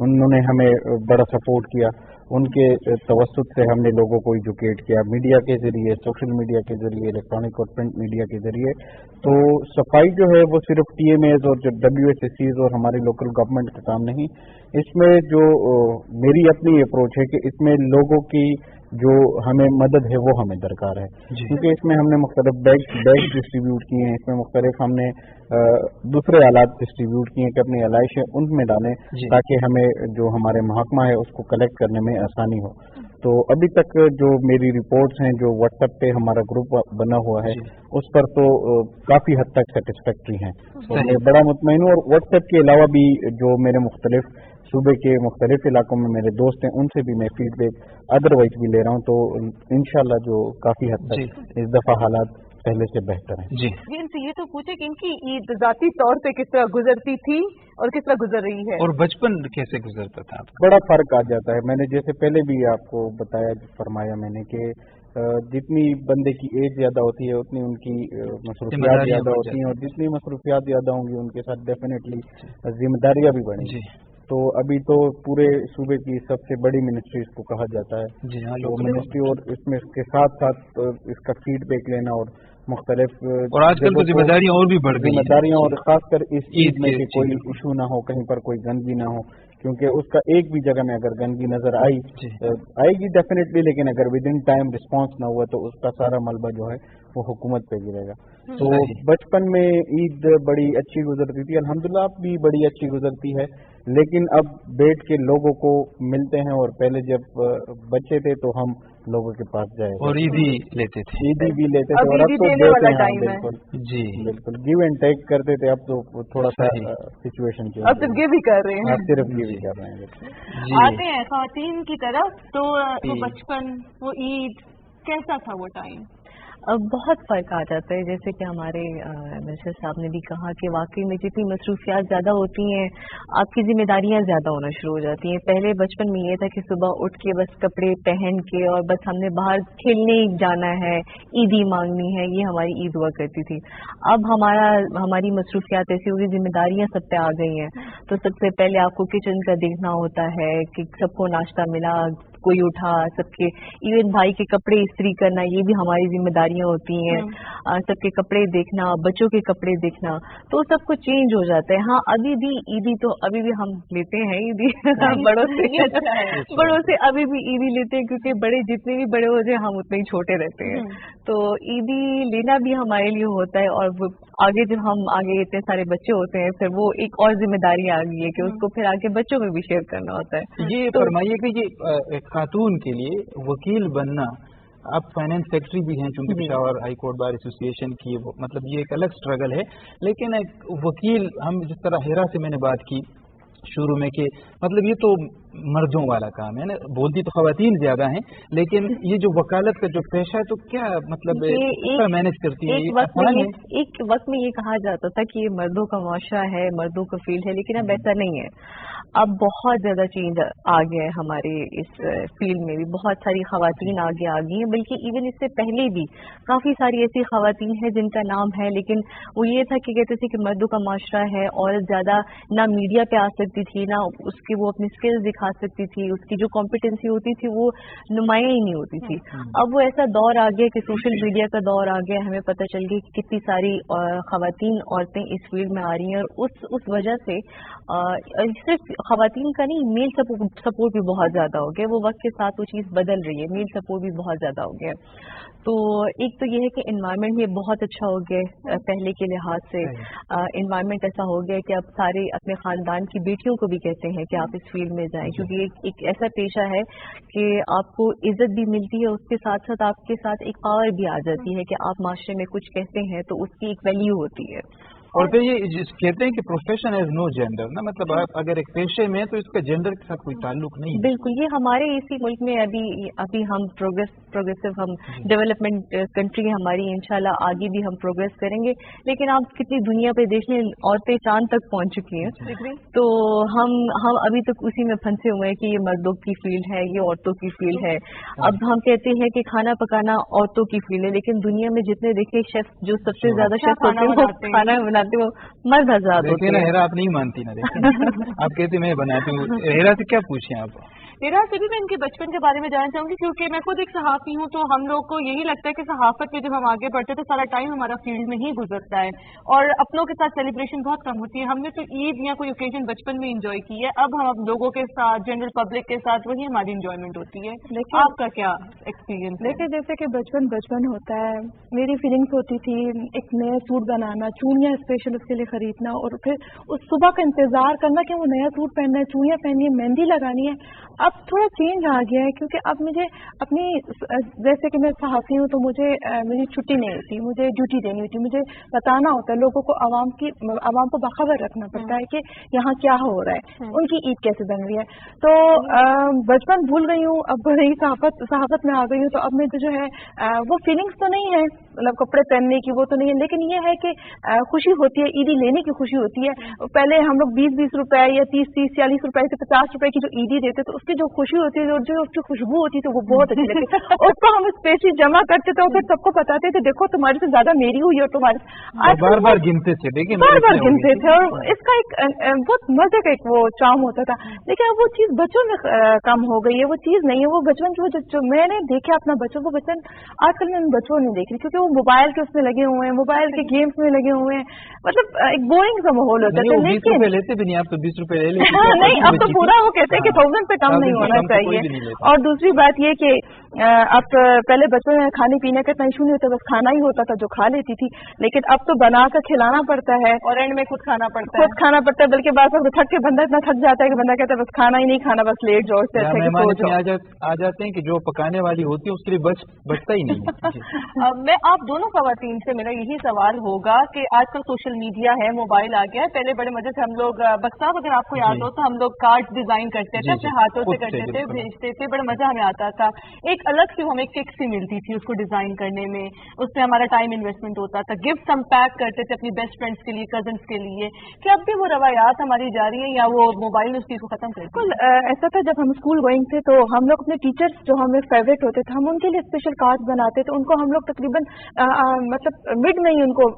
उन्होंने हमें बड़ा सपोर्ट किया। उनके तवस्सुत से हमने लोगों को एजुकेट किया, मीडिया के जरिए, सोशल मीडिया के जरिए, इलेक्ट्रॉनिक और प्रिंट मीडिया के जरिए। तो सफाई जो है वो सिर्फ TMAs और जो WSCs और हमारी लोकल गवर्नमेंट का काम नहीं, इसमें जो मेरी अपनी अप्रोच है कि इसमें लोगों की जो हमें मदद है वो हमें दरकार है, क्योंकि इसमें हमने मुख्तलिफ बैग डिस्ट्रीब्यूट किए हैं, इसमें मुख्तलिफ हमने दूसरे आलात डिस्ट्रीब्यूट किए हैं कि अपनी आलाइश है उनमें डालें ताकि हमें जो हमारे महकमा है उसको कलेक्ट करने में आसानी हो। तो अभी तक जो मेरी रिपोर्ट्स हैं, जो व्हाट्सएप पे हमारा ग्रुप बना हुआ है, उस पर तो काफ़ी हद तक सेटिस्फैक्ट्री हैं, तो मैं बड़ा मुतमईन हूँ। और व्हाट्सएप के अलावा भी जो मेरे मुख्तलिफ सूबे के मुख्तलिफ इलाकों में मेरे दोस्त हैं, उनसे भी मैं फीडबैक अदरवाइज भी ले रहा हूँ, तो इंशाल्लाह जो काफ़ी हद तक इस दफ़ा हालात पहले से बेहतर हैं। जी, इनसे ये तो पूछे कि इनकी ईद ज़ाती तौर पे किस तरह गुजरती थी और किस तरह गुजर रही है, और बचपन कैसे गुजरता था? बड़ा फर्क आ जाता है। मैंने जैसे पहले भी आपको बताया, फरमाया मैंने कि जितनी बंदे की एज ज्यादा होती है उतनी उनकी मसरूफियात ज्यादा होती हैं, और जितनी मसरूफियात ज्यादा होंगी उनके साथ डेफिनेटली जिम्मेदारियां भी बढ़ेंगी। तो अभी तो पूरे सूबे की सबसे बड़ी मिनिस्ट्री इसको कहा जाता है, तो मिनिस्ट्री, और इसमें इसके साथ साथ इसका फीडबैक लेना और मुख्तलिफ, और आजकल तो जिम्मेदारियां और भी बढ़ गई, जिम्मेदारियां, और खासकर इस चीज में कि कोई इशू ना हो, कहीं पर कोई गंदगी ना हो, क्योंकि उसका एक भी जगह में अगर गंदगी नजर आएगी डेफिनेटली, लेकिन अगर विद इन टाइम रिस्पॉन्स ना हुआ तो उसका सारा मलबा जो है वो हुकूमत पे गिरेगा। तो बचपन में ईद बड़ी अच्छी गुजरती थी, अल्हम्दुलिल्लाह अब भी बड़ी अच्छी गुजरती है, लेकिन अब बैठ के लोगों को मिलते हैं, और पहले जब बच्चे थे तो हम लोगों के पास जाए और ईदी लेते थे, ईदी भी लेते थे, और अब तो देते हैं, बिल्कुल जी बिल्कुल गिव एंड टेक करते थे। अब तो थोड़ा सा सिचुएशन चेंज, अब सिर्फ गिव ही कर रहे हैं, सिर्फ गिव ही कर रहे हैं। आते हैं ख़वातीन की तरफ, तो वो बचपन, वो ईद कैसा था वो टाइम? अब बहुत फ़र्क आ जाता है, जैसे कि हमारे मिनिस्टर साहब ने भी कहा कि वाकई में जितनी मसरूफियात ज़्यादा होती हैं आपकी जिम्मेदारियां ज़्यादा होना शुरू हो जाती हैं। पहले बचपन में ये था कि सुबह उठ के बस कपड़े पहन के और बस हमने बाहर खेलने जाना है, ईदी मांगनी है, ये हमारी ईद हुआ करती थी। अब हमारी मसरूफियात ऐसी होगी, जिम्मेदारियां सब पे आ गई हैं, तो सबसे पहले आपको किचन का देखना होता है कि सबको नाश्ता मिला, कोई उठा, सबके इवन भाई के कपड़े इस्त्री करना, ये भी हमारी जिम्मेदारियां होती हैं, सबके कपड़े देखना, बच्चों के कपड़े देखना, तो सब कुछ चेंज हो जाता है। हाँ, अभी भी ईदी तो अभी भी हम लेते हैं ईदी बड़ों से अभी भी ईदी लेते हैं, क्योंकि बड़े जितने भी बड़े हो जाए हम उतने ही छोटे रहते हैं, तो ईदी लेना भी हमारे लिए होता है। और वो आगे जब हम आगे इतने सारे बच्चे होते हैं, फिर वो एक और जिम्मेदारी आ गई है कि उसको फिर आगे बच्चों में भी शेयर करना होता है। ये फरमाइए कि ये खातून के लिए वकील बनना, आप फाइनेंस सेक्रेटरी भी हैं चूंकि Peshawar high court bar association की, मतलब ये एक अलग स्ट्रगल है, लेकिन एक वकील, हम जिस तरह हेरा से मैंने बात की शुरू में कि मतलब ये तो मर्दों वाला काम है ना, बोलती तो खवातीन ज्यादा हैं, लेकिन ये जो वकालत का जो पेशा है तो क्या मतलब मैनेज करती है? एक वक्त में ये कहा जाता था कि ये मर्दों का मुआशरा है, मर्दों का फील्ड है, लेकिन अब ऐसा नहीं है। अब बहुत ज्यादा चेंज आ गया है हमारे इस फील्ड में भी, बहुत सारी खवातीन आगे आ गई हैं, बल्कि इवन इससे पहले भी काफी सारी ऐसी खवातीन हैं जिनका नाम है, लेकिन वो ये था कि कहते थे कि मर्दों का मुआशरा है, औरत ज्यादा ना मीडिया पे आ सकती थी, ना उसकी वो अपनी स्किल्स दिखा सकती थी, उसकी जो कॉम्पिटेंसी होती थी वो नुमाया ही नहीं होती थी। अब वो ऐसा दौर आ गया कि सोशल मीडिया का दौर आ गया, हमें पता चल गया कि कितनी सारी खवातीन औरतें इस फील्ड में आ रही हैं, और उस वजह से सिर्फ खवातीन का नहीं, मेल सपोर्ट भी बहुत ज्यादा हो गया। वो वक्त के साथ वो चीज बदल रही है, मेल सपोर्ट भी बहुत ज्यादा हो गया। तो एक तो ये है कि एनवायरनमेंट भी बहुत अच्छा हो गया पहले के लिहाज से। एनवायरनमेंट ऐसा हो गया कि अब सारे अपने खानदान की बेटियों को भी कहते हैं कि आप इस फील्ड में जाएं, क्योंकि एक ऐसा पेशा है कि आपको इज्जत भी मिलती है, उसके साथ साथ आपके साथ एक पावर भी आ जाती है कि आप माशरे में कुछ कहते हैं तो उसकी एक वैल्यू होती है। और फिर ये कहते हैं कि प्रोफेशन हैज नो जेंडर ना, मतलब आप अगर एक पेशे में तो इसका जेंडर के साथ कोई ताल्लुक नहीं है। बिल्कुल, ये हमारे इसी मुल्क में अभी हम प्रोग्रेसिव हम डेवलपमेंट कंट्री है हमारी, इंशाल्लाह आगे भी हम प्रोग्रेस करेंगे, लेकिन आप कितनी दुनिया पे देख लें, औरतें चांद तक पहुंच चुकी हैं, तो हम अभी तक उसी में फंसे हुए हैं कि ये मर्दों की फील्ड है, ये औरतों की फील्ड है। अब हम कहते हैं कि खाना पकाना औरतों की फील्ड है, लेकिन दुनिया में जितने देखें शेफ, जो सबसे ज्यादा शेफ होते हैं वो खाना बनाते वो मर्द हज़रात होते हैं। हेरा आप नहीं मानती ना, देखिए आप कहती मैं बनाती हूँ। हेरा से क्या पूछें आप? हेरा से भी मैं इनके बचपन के बारे में जानना चाहूंगी, क्योंकि मैं खुद एक सहाफ़ी हूँ, तो हम लोग को यही लगता है कि सहाफत में जब हम आगे बढ़ते हैं तो सारा टाइम हमारा फील्ड में ही गुजरता है, और अपनों के साथ सेलिब्रेशन बहुत कम होती है। हमने तो ईद या कोई ओकेजन बचपन में इंजॉय की है, अब हम लोगों के साथ, जनरल पब्लिक के साथ, वही हमारी इंजॉयमेंट होती है। आपका क्या एक्सपीरियंस? देखिए, जैसे कि बचपन होता है, मेरी फीलिंग्स होती थी एक नया सूट बनाना, चूड़ियाँ स्पेशल उसके लिए खरीदना, और फिर उस सुबह का इंतजार करना कि वो नया सूट पहनना है, चूड़ियाँ पहननी है, मेहंदी लगानी है। अब थोड़ा चेंज आ गया है, क्योंकि अब मुझे अपनी, जैसे कि मैं सहाफ़ी हूँ तो मुझे मेरी छुट्टी नहीं होती, मुझे ड्यूटी देनी होती, मुझे बताना होता है लोगों को, आवाम को बाखबर रखना पड़ता है कि यहाँ क्या हो रहा है, उनकी ईद कैसे बन रही है। तो बचपन भूल गई हूँ, अब रही सहाफत में आ गई हूँ, तो अब मुझे जो है वो फीलिंग्स तो नहीं है, मतलब कपड़े पहनने की वो तो नहीं है, लेकिन ये है कि खुशी होती है, ईदी लेने की खुशी होती है। पहले हम लोग 20-20 रुपए या 30-40 रुपए से 50 रुपए की जो ईदी देते तो उसकी जो खुशी होती है और जो उसकी खुशबू होती है तो वो बहुत अच्छी लगती है। उसको हम स्पेशली जमा करते थे और फिर सबको बताते थे देखो तुम्हारे से ज्यादा मेरी हुई और तुम्हारे, बार बार गिनते थे, लेकिन बार बार गिनते थे, और इसका एक बहुत मजे का एक वो चार्म होता था। लेकिन अब वो चीज बच्चों में कम हो गई है, वो चीज नहीं है, वो बचपन की जो मैंने देखा अपना बच्चों, वो बचपन आजकल मैं बच्चों नहीं देख रही, क्योंकि वो मोबाइल के उसमें लगे हुए हैं, मोबाइल के गेम्स में लगे हुए हैं, मतलब एक बोरिंग सा माहौल होता है। 20 रुपए लेते भी नहीं, आप तो 20 रुपए ले लेते। नहीं, अब तो पूरा वो कहते हैं कि 1000 पे कम नहीं होना चाहिए। और दूसरी बात ये कि अब पहले बच्चों में खाने पीने का इतना इशू नहीं होता, बस खाना ही होता था जो खा लेती थी, लेकिन अब तो बना कर खिलाना पड़ता है और एंड में खुद खाना पड़ता है, बल्कि बार बार थक के बंदा इतना थक जाता है कि बंदा कहता है बस खाना ही नहीं खाना, बस लेट जाओ, इससे आ जाते हैं कि जो पकाने वाली होती है उसके लिए बचता ही नहीं। मैं आप दोनों खवातीन से मेरा यही सवाल होगा कि आजकल सोशल मीडिया है, मोबाइल आ गया है, पहले बड़े मजे से हम लोग बख्ताब, अगर आपको याद हो तो हम लोग कार्ड डिजाइन करते थे, अपने हाथों से करते थे, भेजते थे, बड़ा मजा हमें आता था। एक अलग सी हमें किक सी मिलती थी उसको डिजाइन करने में, उसमें हमारा टाइम इन्वेस्टमेंट होता था। गिफ्ट हम पैक करते थे अपनी बेस्ट फ्रेंड्स के लिए, कजन्स के लिए। क्या अब भी वो रवायात हमारी जारी है या वो मोबाइल ने उस चीज को खत्म कर दिया? ऐसा था जब हम स्कूल गोइंग थे तो हम लोग अपने टीचर्स जो हमें फेवरेट होते थे हम उनके लिए स्पेशल कार्ड बनाते थे, उनको हम लोग तकरीबन मतलब मिड में ही उनको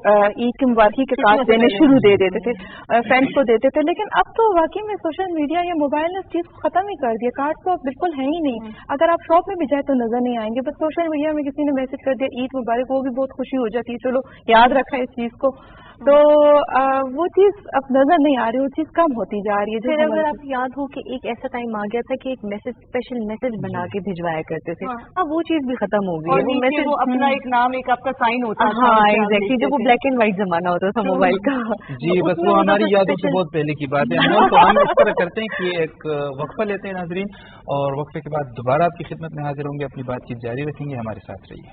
ईद की मुबारकी के कार्ड देने शुरू दे देते थे, फ्रेंड्स को देते थे। लेकिन अब तो वाकई में सोशल मीडिया या मोबाइल ने उस चीज को खत्म ही कर दिया, कार्ड तो अब बिल्कुल है ही नहीं। अगर आप शॉप में भी जाए तो नजर नहीं आएंगे, बस सोशल मीडिया में किसी ने मैसेज कर दिया ईद मुबारक, वो भी बहुत खुशी हो जाती है, चलो याद रखा इस चीज को, तो वो चीज अब नजर नहीं आ रही, वो चीज कम होती जा रही है। फिर अगर आप याद हो कि एक ऐसा टाइम आ गया था कि एक मैसेज, स्पेशल मैसेज बना के भिजवाया करते थे, अब वो चीज भी खत्म हो गई है। वो मैसेज वो अपना एक नाम, एक आपका साइन होता था। हाँ एग्जैक्टली, जब वो ब्लैक एंड व्हाइट जमाना होता था मोबाइल का। जी बस वो हमारी यादों से बहुत पहले की बात है। तो हम इस तरह करते हैं कि एक वक्फा लेते हैं नाजरीन, और वक्फे के बाद दोबारा आपकी खिदमत में हाजिर होंगे, अपनी बातचीत जारी रखेंगे, हमारे साथ रहिए।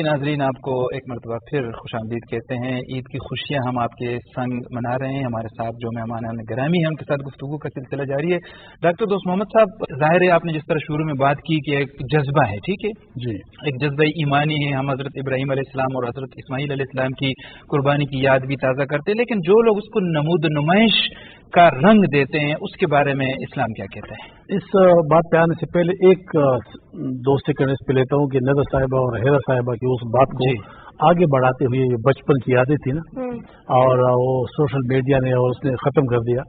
नाजरीन, आपको एक मरतबा फिर खुशामदीद कहते हैं। ईद की खुशियां हम आपके संग मना रहे हैं। हमारे साथ जो मेहमान गिरामी हैं उनके साथ गुफ्तगू का सिलसिला जारी है। डॉक्टर दोस्त मोहम्मद साहब, जाहिर है आपने जिस तरह शुरू में बात की कि एक जज्बा है, ठीक है जी, एक जज्बा ईमानी है। हम हजरत इब्राहीम अलैहिस्सलाम और हजरत इस्माईल अलैहिस्सलाम की कुर्बानी की याद भी ताज़ा करते हैं, लेकिन जो लोग उसको नमूद नुमाइश का रंग देते हैं उसके बारे में इस्लाम क्या कहता है? इस बात पे आने से पहले एक 2 सेकंड इस पे लेता हूँ कि नजर साहिबा और हेरा साहिबा की उस बात को आगे बढ़ाते हुए ये बचपन की यादें थी ना, और वो सोशल मीडिया ने और उसने खत्म कर दिया।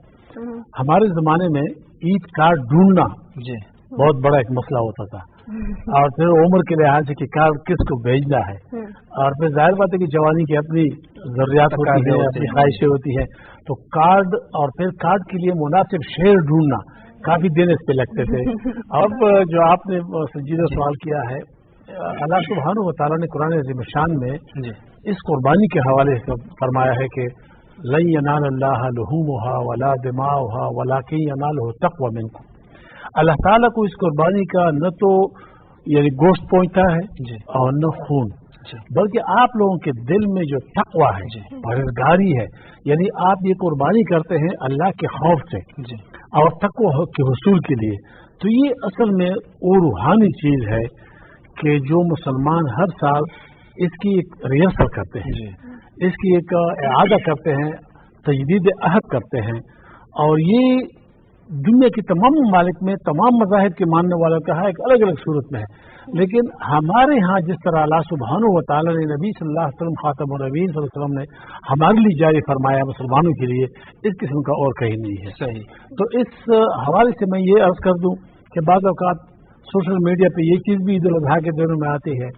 हमारे जमाने में ईद कार्ड ढूंढना बहुत बड़ा एक मसला होता था, और फिर उम्र के लिहाज से कि कार्ड किसको भेजना है, और फिर जाहिर बात है कि जवानी की अपनी जरूरियात होती है, अपनी ख्वाहिशें होती है, तो कार्ड और फिर कार्ड के लिए मुनासिब शेर ढूंढना काफी दिन इस पे लगते थे। अब जो आपने संजीदा सवाल किया है, अल्लाह सुब्हानहू व तआला ने कुरान अज़ीम शान में इस कुर्बानी के हवाले से फरमाया है कि लन यनालल्लाह लुहूमुहा वला दिमाउहा वलाकिन यनालुहु तक़वा मिनकुम। अल्लाह ताला को इस कुर्बानी का न तो यानी गोश्त पहुंचता है और न खून, बल्कि आप लोगों के दिल में जो तक़वा है, परहेज़गारी है, यानी आप ये कुर्बानी करते हैं अल्लाह के खौफ से और तक़वा के हुसूल के लिए। तो ये असल में वो रूहानी चीज है कि जो मुसलमान हर साल इसकी एक रिहर्सल करते हैं, इसकी एक इआदा करते हैं, तजदीद अहद करते हैं, और ये दुनिया की तमाम ममालिक में तमाम मज़ाहिब के मानने वालों का है एक अलग अलग सूरत में है। लेकिन हमारे यहाँ जिस तरह अल्लाह सुब्हानहू व तआला ने नबी सल्लल्लाहु अलैहि वसल्लम खातमुन नबीय्यीन सल्लल्लाहु अलैहि वसल्लम ने हमारे लिए जारी फरमाया मुसलमानों के लिए, इस किस्म का और कहीं नहीं है। सही। तो इस हवाले से मैं ये अर्ज कर दूं कि बाज़ औक़ात सोशल मीडिया पे ये चीज़ भी ईद उल अज़हा के दिनों में आती है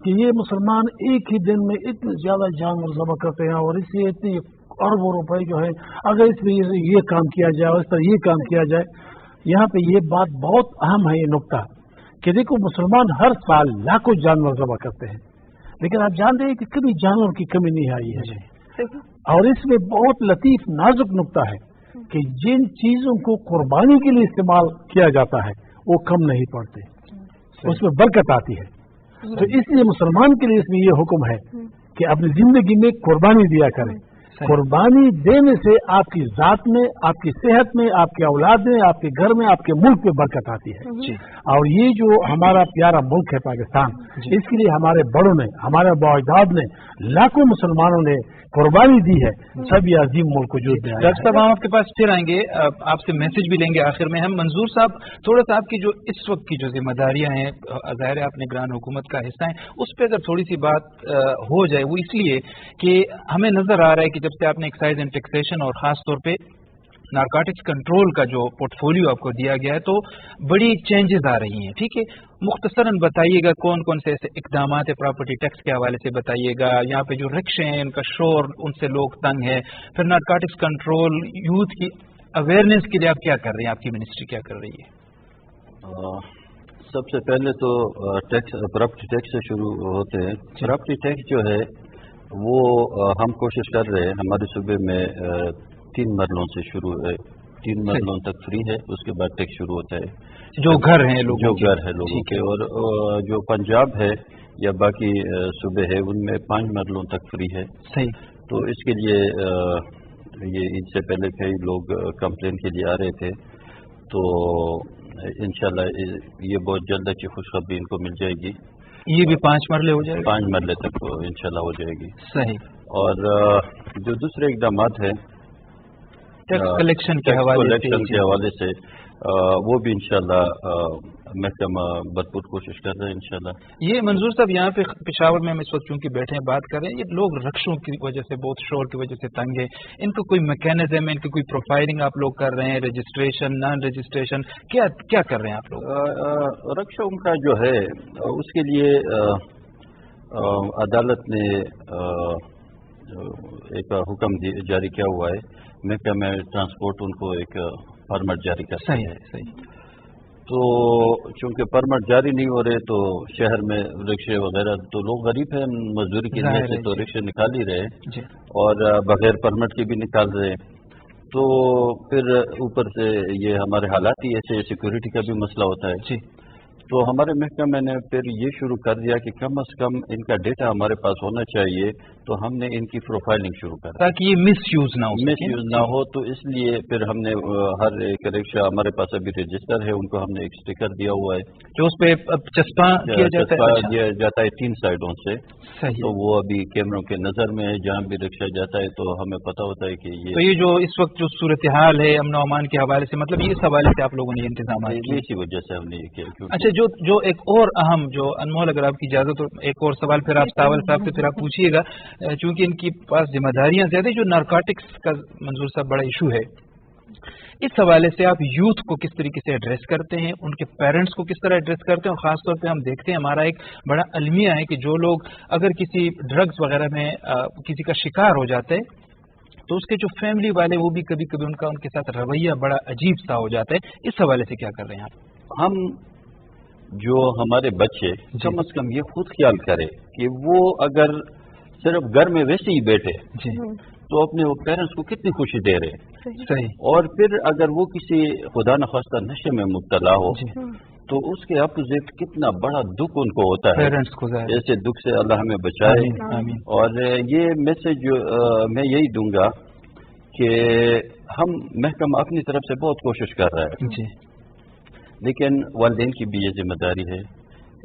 कि ये मुसलमान एक ही दिन में इतने ज्यादा जानवर ज़बह करते हैं, और इससे इतनी अरबों रुपए जो है, अगर इसमें ये काम किया जाए और इस तरह ये काम किया जाए। यहाँ पे ये बात बहुत अहम है, ये नुक्ता कि देखो मुसलमान हर साल लाखों जानवर ज़बह करते हैं, लेकिन आप जानते हैं कि कभी जानवर की कमी नहीं आई है। और इसमें बहुत लतीफ नाजुक नुक्ता है कि जिन चीजों को कुर्बानी के लिए इस्तेमाल किया जाता है वो कम नहीं पड़ते, उसमें बरकत आती है। तो इसलिए मुसलमान के लिए इसमें यह हुक्म है कि अपनी जिंदगी में कुर्बानी दिया करें। कुर्बानी देने से आपकी जात में, आपकी सेहत में, आपके औलाद में, आपके घर में, आपके मुल्क में बरकत आती है। और ये जो हमारा प्यारा मुल्क है पाकिस्तान, इसके लिए हमारे बड़ों ने, हमारे बाइदाद ने, लाखों मुसलमानों ने कुर्बानी दी है, सब ये अजीम मुल्क वजूद में। डॉक्टर साहब, हम आपके पास फिर आएंगे, आपसे मैसेज भी लेंगे आखिर में। हम मंजूर साहब, थोड़ा सा आपकी जो इस वक्त की जो जिम्मेदारियां हैं, ज़ाहिर है आप निगरान हुकूमत का हिस्सा हैं, उस पर अगर थोड़ी सी बात हो जाए। वो इसलिए कि हमें नजर आ रहा है कि जब से आपने एक्साइज एंड टैक्सेशन और खास तौर पे नारकोटिक्स कंट्रोल का जो पोर्टफोलियो आपको दिया गया है, तो बड़ी चेंजेस आ रही हैं, ठीक है। मुख्तसरन बताइएगा कौन कौन से ऐसे इकदाम है, प्रॉपर्टी टैक्स के हवाले से बताइएगा, यहाँ पे जो रिक्शे हैं उनका शोर, उनसे लोग तंग है, फिर नारकोटिक्स कंट्रोल, यूथ की अवेयरनेस के लिए आप क्या कर रहे हैं, आपकी मिनिस्ट्री क्या कर रही है? सबसे पहले तो प्रॉपर्टी टैक्स से शुरू होते हैं। प्रॉपर्टी टैक्स जो है वो हम कोशिश कर रहे हैं, हमारे सूबे में 3 मरलों से शुरू है, 3 मरलों तक फ्री है, उसके बाद टैक्स शुरू होता है। जो घर हैं लोगों जो घर है लोगों के, और जो पंजाब है या बाकी सूबे है उनमें 5 मरलों तक फ्री है। सही। तो इसके लिए ये इससे पहले कई लोग कंप्लेन के लिए आ रहे थे, तो इंशाल्लाह ये बहुत जल्द अच्छी खुशखबरी इनको मिल जाएगी। ये भी 5 मरले हो जाएगा, 5 मरले तक इंशाल्लाह हो जाएगी। सही। और जो दूसरे इकदाम है टैक्स कलेक्शन के हवाले से वो भी इंशाल्लाह महकमा भरपूर कोशिश कर रहे हैं इंशाल्लाह। ये मंजूर साहब, यहाँ पे पेशावर में हम इस वक्त चूंकि बैठे हैं बात कर रहे हैं, ये लोग रक्षों की वजह से, बहुत शोर की वजह से तंग है, इनको कोई मैकेनिज्म है, इनकी कोई प्रोफाइलिंग आप लोग कर रहे हैं, रजिस्ट्रेशन, नॉन रजिस्ट्रेशन, क्या क्या कर रहे हैं आप लोग? रक्षों का जो है उसके लिए अदालत ने एक हुक्म जारी किया हुआ है, महकमा ट्रांसपोर्ट उनको एक परमिट जारी करता है। सही। तो चूंकि परमिट जारी नहीं हो रहे तो शहर में रिक्शे वगैरह, तो लोग गरीब हैं, मजदूरी की वजह से तो रिक्शे निकाल ही रहे और बगैर परमिट के भी निकाल रहे। तो फिर ऊपर से ये हमारे हालात ही ऐसे, सिक्योरिटी का भी मसला होता है। तो हमारे महकमे ने फिर ये शुरू कर दिया कि कम अज कम इनका डेटा हमारे पास होना चाहिए, तो हमने इनकी प्रोफाइलिंग शुरू कर दी ताकि ये मिसयूज ना हो। तो इसलिए फिर हमने हर एक रिक्शा, हमारे पास अभी रजिस्टर है, उनको हमने एक स्टिकर दिया हुआ है जो उस पे चस्पा किया जाता है 3 साइडों से। सही। तो वो अभी कैमरों के नजर में है, जहाँ भी रिक्शा जाता है तो हमें पता होता है कि तो ये जो इस वक्त जो सूरत हाल है अमन अमान के हवाले से, मतलब ये इस हवाले से आप लोगों ने इंतजाम किए, इसी वजह से हमने ये किया। अच्छा, जो एक और अहम, जो अनमोल, अगर आपकी इजाजत हो, एक और सवाल फिर आप सावल साहब से फिर आप पूछिएगा, चूंकि इनकी पास जिम्मेदारियां ज्यादा, जो नारकोटिक्स का मंजूर साहब बड़ा इशू है, इस हवाले से आप यूथ को किस तरीके से एड्रेस करते हैं, उनके पेरेंट्स को किस तरह एड्रेस करते हैं, और खासतौर पे हम देखते हैं हमारा एक बड़ा अलमिया है कि जो लोग अगर किसी ड्रग्स वगैरह में किसी का शिकार हो जाते हैं तो उसके जो फैमिली वाले वो भी कभी कभी उनके साथ रवैया बड़ा अजीब सा हो जाता है। इस हवाले से क्या कर रहे हैं आप? हम जो हमारे बच्चे कम अज कम ये खुद ख्याल करें कि वो अगर सिर्फ घर में वैसे ही बैठे तो अपने वो पेरेंट्स को कितनी खुशी दे रहे हैं। सही। और फिर अगर वो किसी खुदा न खास्ता नशे में मुब्तला हो तो उसके अपोजिट कितना बड़ा दुख उनको होता है, पेरेंट्स को। ऐसे दुख से अल्लाह हमें बचाए। आमीन। और ये मैसेज मैं यही दूंगा कि हम महकमा अपनी तरफ से बहुत कोशिश कर रहा है जी, लेकिन वालिदैन की भी ये जिम्मेदारी है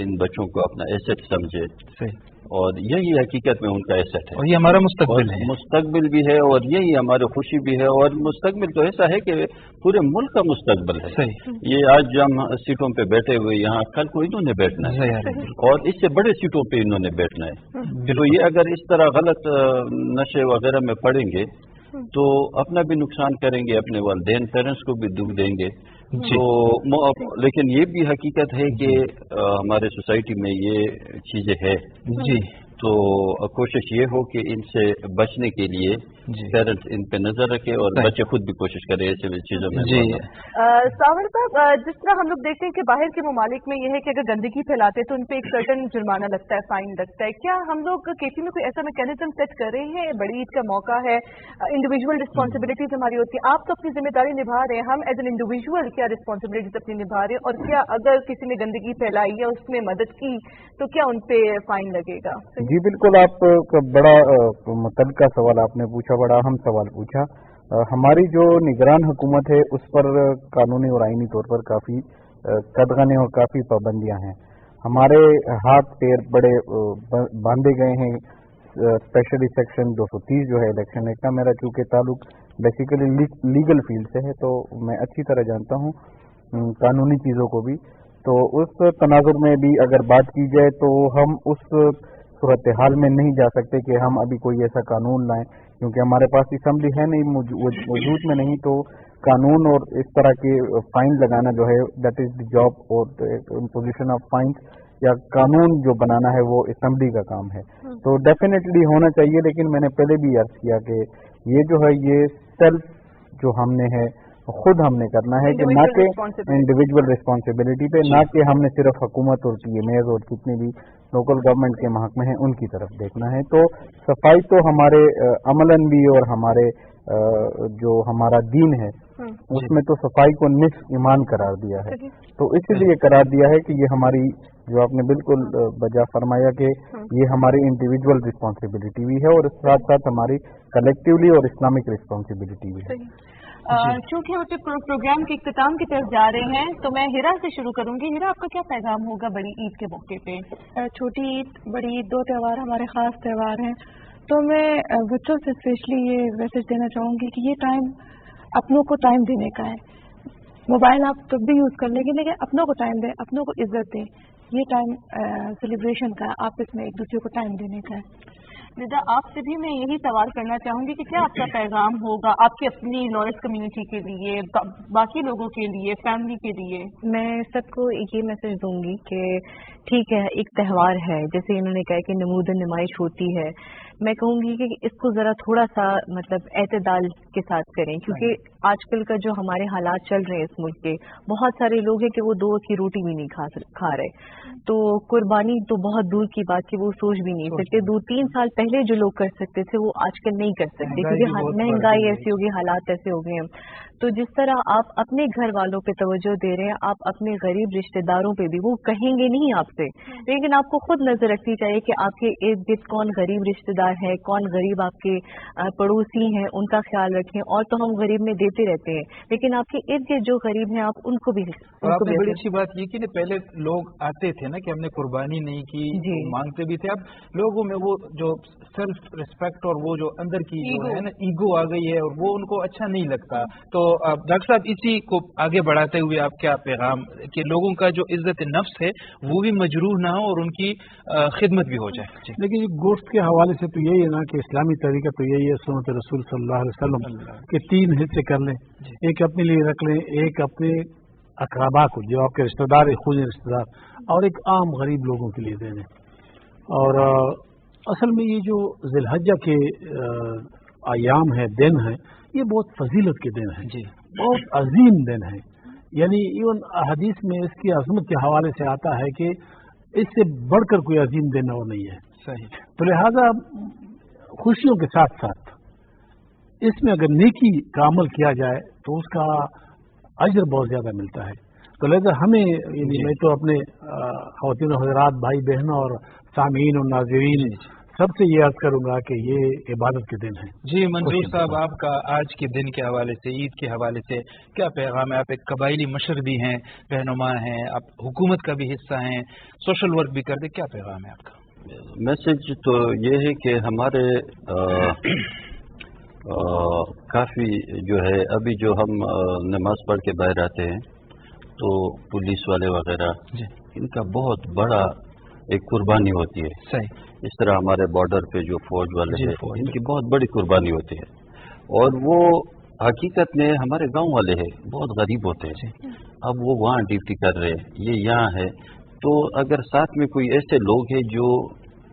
इन बच्चों को अपना एसेट समझे। सही। और यही हकीकत में उनका एसेट है, और ये हमारा मुस्तकबिल है। मुस्तकबिल भी है, और यही हमारी खुशी भी है, और मुस्तकबिल तो ऐसा है कि पूरे मुल्क का मुस्तकबिल है। सही। ये आज हम सीटों पे बैठे हुए यहाँ, कल को इन्होंने बैठना है, और इससे बड़े सीटों पे इन्होंने बैठना है। तो ये अगर इस तरह गलत नशे वगैरह में पड़ेंगे तो अपना भी नुकसान करेंगे, अपने वालिदैन पेरेंट्स को भी दुख देंगे। तो लेकिन ये भी हकीकत है कि हमारे सोसाइटी में ये चीजें है जी। तो कोशिश ये हो कि इनसे बचने के लिए पेरेंट्स इन पे नजर रखे और बच्चे खुद भी कोशिश करें ऐसे चीजों में। जी सावर साहब, जिस तरह हम लोग देखते हैं कि बाहर के ममालिक में यह है कि अगर गंदगी फैलाते हैं तो उन पे एक सर्टन जुर्माना लगता है, फाइन लगता है। क्या हम लोग केपी में कोई ऐसा मैकेनिज्म सेट कर रहे हैं? बड़ी ईद का मौका है, इंडिविजुअल रिस्पॉन्सिबिलिटीज हमारी होती है, आप तो अपनी जिम्मेदारी निभा रहे हैं, हम एज एन इंडिविजुअल क्या रिस्पॉन्सिबिलिटीज अपनी निभा रहे हैं, और क्या अगर किसी ने गंदगी फैलाई या उसमें मदद की तो क्या उन पे फाइन लगेगा? जी बिल्कुल, आप बड़ा मुतल्लिका सवाल आपने पूछा, बड़ा अहम सवाल पूछा। हमारी जो निगरान हुकूमत है उस पर कानूनी और आईनी तौर पर काफ़ी कदगने और काफ़ी पाबंदियां हैं। हमारे हाथ पैर बड़े बांधे गए हैं। स्पेशली सेक्शन 230 जो है इलेक्शन एक्ट का, मेरा चूँकि ताल्लुक बेसिकली लीगल फील्ड से है तो मैं अच्छी तरह जानता हूँ कानूनी चीज़ों को भी। तो उस तनाजुर में भी अगर बात की जाए तो हम उस सूरत हाल में नहीं जा सकते कि हम अभी कोई ऐसा कानून लाएं, क्योंकि हमारे पास असम्बली है नहीं, वजूद में नहीं। तो कानून और इस तरह के फाइन लगाना जो है दैट इज द जॉब और इम्पोजिशन ऑफ फाइन्स या कानून जो बनाना है वो असम्बली का काम है। तो डेफिनेटली होना चाहिए, लेकिन मैंने पहले भी अर्ज किया कि ये जो है ये सेल्फ जो हमने है खुद हमने करना है कि ना कि इंडिविजुअल रिस्पॉन्सिबिलिटी पे, ना कि हमने सिर्फ हुकूमत और टीएमएज और जितने भी लोकल गवर्नमेंट के महकमे हैं उनकी तरफ देखना है। तो सफाई तो हमारे अमलन भी और हमारे जो हमारा दीन है उसमें तो सफाई को निस्फ ईमान करार दिया है। तो इसलिए करार दिया है कि ये हमारी, जो आपने बिल्कुल बजा फरमाया कि ये हमारी इंडिविजुअल रिस्पॉन्सिबिलिटी भी है और साथ साथ हमारी कलेक्टिवली और इस्लामिक रिस्पॉन्सिबिलिटी भी है। चूंकि हम अपने प्रोग्राम के इख्तिताम की तरफ जा रहे हैं तो मैं हिरा से शुरू करूंगी। हिरा, आपका क्या पैगाम होगा बड़ी ईद के मौके पे? छोटी ईद, बड़ी ईद, दो त्यौहार हमारे खास त्यौहार हैं, तो मैं बच्चों से स्पेशली ये मैसेज देना चाहूँगी कि ये टाइम अपनों को टाइम देने का है। मोबाइल आप तब भी यूज़ कर लेंगे लेकिन अपनों को टाइम दें, अपनों को इज्जत दें। ये टाइम सेलिब्रेशन का है, आपस में एक दूसरे को टाइम देने का है। निदा, आपसे भी मैं यही सवाल करना चाहूंगी कि क्या आपका पैगाम होगा आपकी अपनी लॉयर्स कम्युनिटी के लिए, बाकी लोगों के लिए, फैमिली के लिए? मैं सबको ये मैसेज दूंगी कि ठीक है, एक त्यौहार है, जैसे इन्होंने कहा कि नमूदन नुमाइश होती है, मैं कहूँगी कि इसको ज़रा थोड़ा सा मतलब एतदाल के साथ करें, क्योंकि आजकल का जो हमारे हालात चल रहे हैं इस मुल्क के, बहुत सारे लोग हैं कि वो दो की रोटी भी नहीं खा रहे। तो कुर्बानी तो बहुत दूर की बात की, वो सोच भी नहीं सकते। 2-3 साल पहले जो लोग कर सकते थे वो आजकल नहीं कर सकते, क्योंकि महंगाई ऐसी हो गई, हालात ऐसे हो गए हैं। तो जिस तरह आप अपने घर वालों पे तवज्जो दे रहे हैं, आप अपने गरीब रिश्तेदारों पे भी, वो कहेंगे नहीं आपसे, लेकिन आपको खुद नजर रखनी चाहिए कि आपके इर्द गिर्द कौन गरीब रिश्तेदार है, कौन गरीब आपके पड़ोसी हैं, उनका ख्याल रखें। और तो हम गरीब में देते रहते हैं, लेकिन आपके इर्द गिर्द जो गरीब हैं आप उनको भी आपने बड़ी अच्छी बात ये कि पहले लोग आते थे ना कि हमने कुर्बानी नहीं की, मांगते भी थे। अब लोगों में वो जो सेल्फ रिस्पेक्ट और वो जो अंदर की जो है ना ईगो आ गई है, और वो उनको अच्छा नहीं लगता। तो डॉक्टर साहब इसी को आगे बढ़ाते हुए आप क्या पैगाम कि लोगों का जो इज्जत नफ्स है वो भी मजरूह ना हो और उनकी खिदमत भी हो जाए। देखिए गोश्त के हवाले से तो यही है ना कि इस्लामी तरीका तो यही है, सुन्नत रसूल सल्लल्लाहु अलैहि वसल्लम के 3 हिस्से कर लें, एक अपने लिए रख लें, एक अपने अकराबा को जो आपके रिश्तेदार है, खुद रिश्तेदार, और एक आम गरीब लोगों के लिए दे दें। और असल में ये जो ज़िलहज्जा के अयाम है, दिन है, ये बहुत फजीलत के दिन हैं, बहुत अजीम दिन है। यानी इवन हदीस में इसकी अजमत के हवाले से आता है कि इससे बढ़कर कोई अजीम दिन और नहीं है। सही। तो लिहाजा खुशियों के साथ साथ इसमें अगर नेकी का अमल किया जाए तो उसका अजर बहुत ज्यादा मिलता है। तो लिहाजा हमें, यानी मैं तो अपने ख़वातीन हज़रात, भाई बहनों और सामीन और नाज़रीन सबसे ये अर्ज करूंगा कि ये इबादत के दिन है। जी मंजूर साहब, आपका आज के दिन के हवाले से, ईद के हवाले से क्या पैगाम है? आप एक कबायली मशर भी हैं, रहनुमा हैं, आप हुकूमत का भी हिस्सा हैं, सोशल वर्क भी करते, क्या पैगाम है आपका? मैसेज तो ये है कि हमारे काफ़ी जो है अभी जो हम नमाज पढ़ के बाहर आते हैं तो पुलिस वाले वगैरह इनका बहुत बड़ा एक कुर्बानी होती है। सही। इस तरह हमारे बॉर्डर पे जो फौज वाले हैं इनकी बहुत बड़ी कुर्बानी होती है, और वो हकीकत में हमारे गांव वाले हैं, बहुत गरीब होते हैं। अब वो वहाँ ड्यूटी कर रहे हैं, ये यहाँ है, तो अगर साथ में कोई ऐसे लोग हैं जो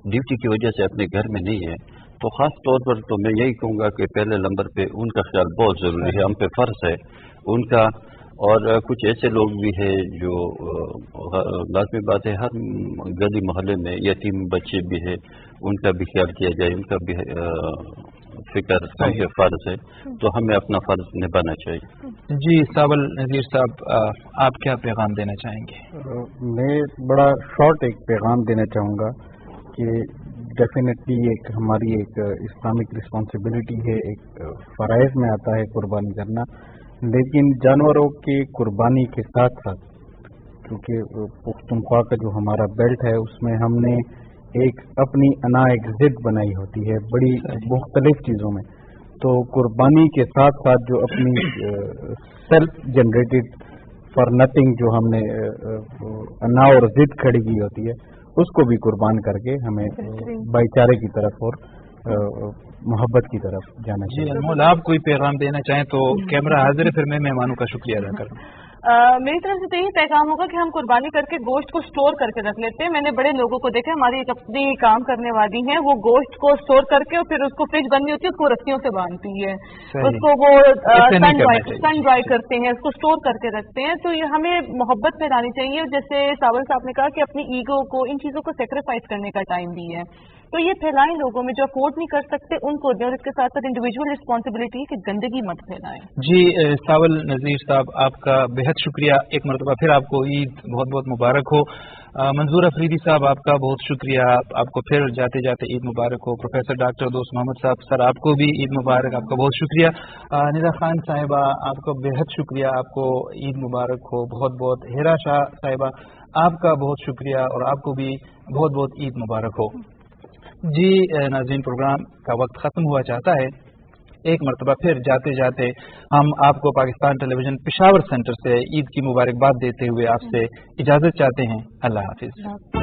ड्यूटी की वजह से अपने घर में नहीं है, तो ख़ास तौर पर तो मैं यही कहूँगा कि पहले नंबर पे उनका ख्याल बहुत ज़रूरी है, हम पे फ़र्ज़ है उनका। और कुछ ऐसे लोग भी हैं जो लाज़मी बात है, हर गली मोहल्ले में यतीम बच्चे भी हैं, उनका भी ख्याल किया जाए, उनका भी फिक्र हम पे फ़र्ज़ है, तो हमें अपना फ़र्ज़ निभाना चाहिए। जी सावल नज़ीर साहब, आप क्या पैगाम देना चाहेंगे? मैं बड़ा शॉर्ट एक पैगाम देना चाहूँगा कि डेफिनेटली एक हमारी एक इस्लामिक रिस्पॉन्सिबिलिटी है, एक फ़राइज़ में आता है कुर्बानी करना, लेकिन जानवरों की कुर्बानी के साथ साथ, क्योंकि पुख्तनख्वा का जो हमारा बेल्ट है उसमें हमने एक अपनी अना एक ज़िद बनाई होती है बड़ी मुख्तलिफ चीज़ों में, तो कुर्बानी के साथ साथ जो अपनी सेल्फ जनरेटेड फॉर नथिंग जो हमने अना और ज़िद खड़ी की होती है उसको भी कुर्बान करके हमें भाईचारे की तरफ और मोहब्बत की तरफ जाना चाहिए। जी अनमोल, आप कोई पैगाम देना चाहें तो कैमरा हाजिर है, फिर मैं मेहमानों का शुक्रिया अदा करूँ। मेरी तरफ से तो यही पैगाम होगा कि हम कुर्बानी करके गोश्त को स्टोर करके रख लेते हैं। मैंने बड़े लोगों को देखा, हमारी एक अपनी काम करने वाली है, वो गोश्त को स्टोर करके और फिर उसको फ्रिज बननी होती है, उसको रस्सियों से बांधती है, उसको वो सन ड्राई करते हैं, उसको स्टोर करके रखते हैं। तो ये हमें मोहब्बत फैलानी चाहिए। जैसे सावल साहब ने कहा कि अपनी ईगो को, इन चीजों को सेक्रीफाइस करने का टाइम भी है, तो ये फैलाएं लोगों में, जो अफोर्ड नहीं कर सकते उनको दें, और इसके साथ साथ इंडिविजुअल रिस्पॉन्सिबिलिटी है कि गंदगी मत फैलाएं। जी सावल नज़ीर साहब, आपका बेहद शुक्रिया, एक मरतबा फिर आपको ईद बहुत बहुत मुबारक हो। मंजूर अफरीदी साहब, आपका बहुत शुक्रिया, आपको फिर जाते जाते ईद मुबारक हो। प्रोफेसर डॉक्टर दोस्त मोहम्मद साहब, सर आपको भी ईद मुबारक, आपका बहुत शुक्रिया। निदा खान साहिबा, आपका बेहद शुक्रिया, आपको ईद मुबारक हो बहुत बहुत। हेरा शाह साहिबा, आपका बहुत शुक्रिया और आपको भी बहुत बहुत ईद मुबारक हो। जी नाज़रीन, प्रोग्राम का वक्त ख़त्म हुआ चाहता है। एक मरतबा फिर जाते जाते हम आपको पाकिस्तान टेलीविज़न पेशावर सेंटर से ईद की मुबारकबाद देते हुए आपसे इजाज़त चाहते हैं। अल्लाह हाफिज़।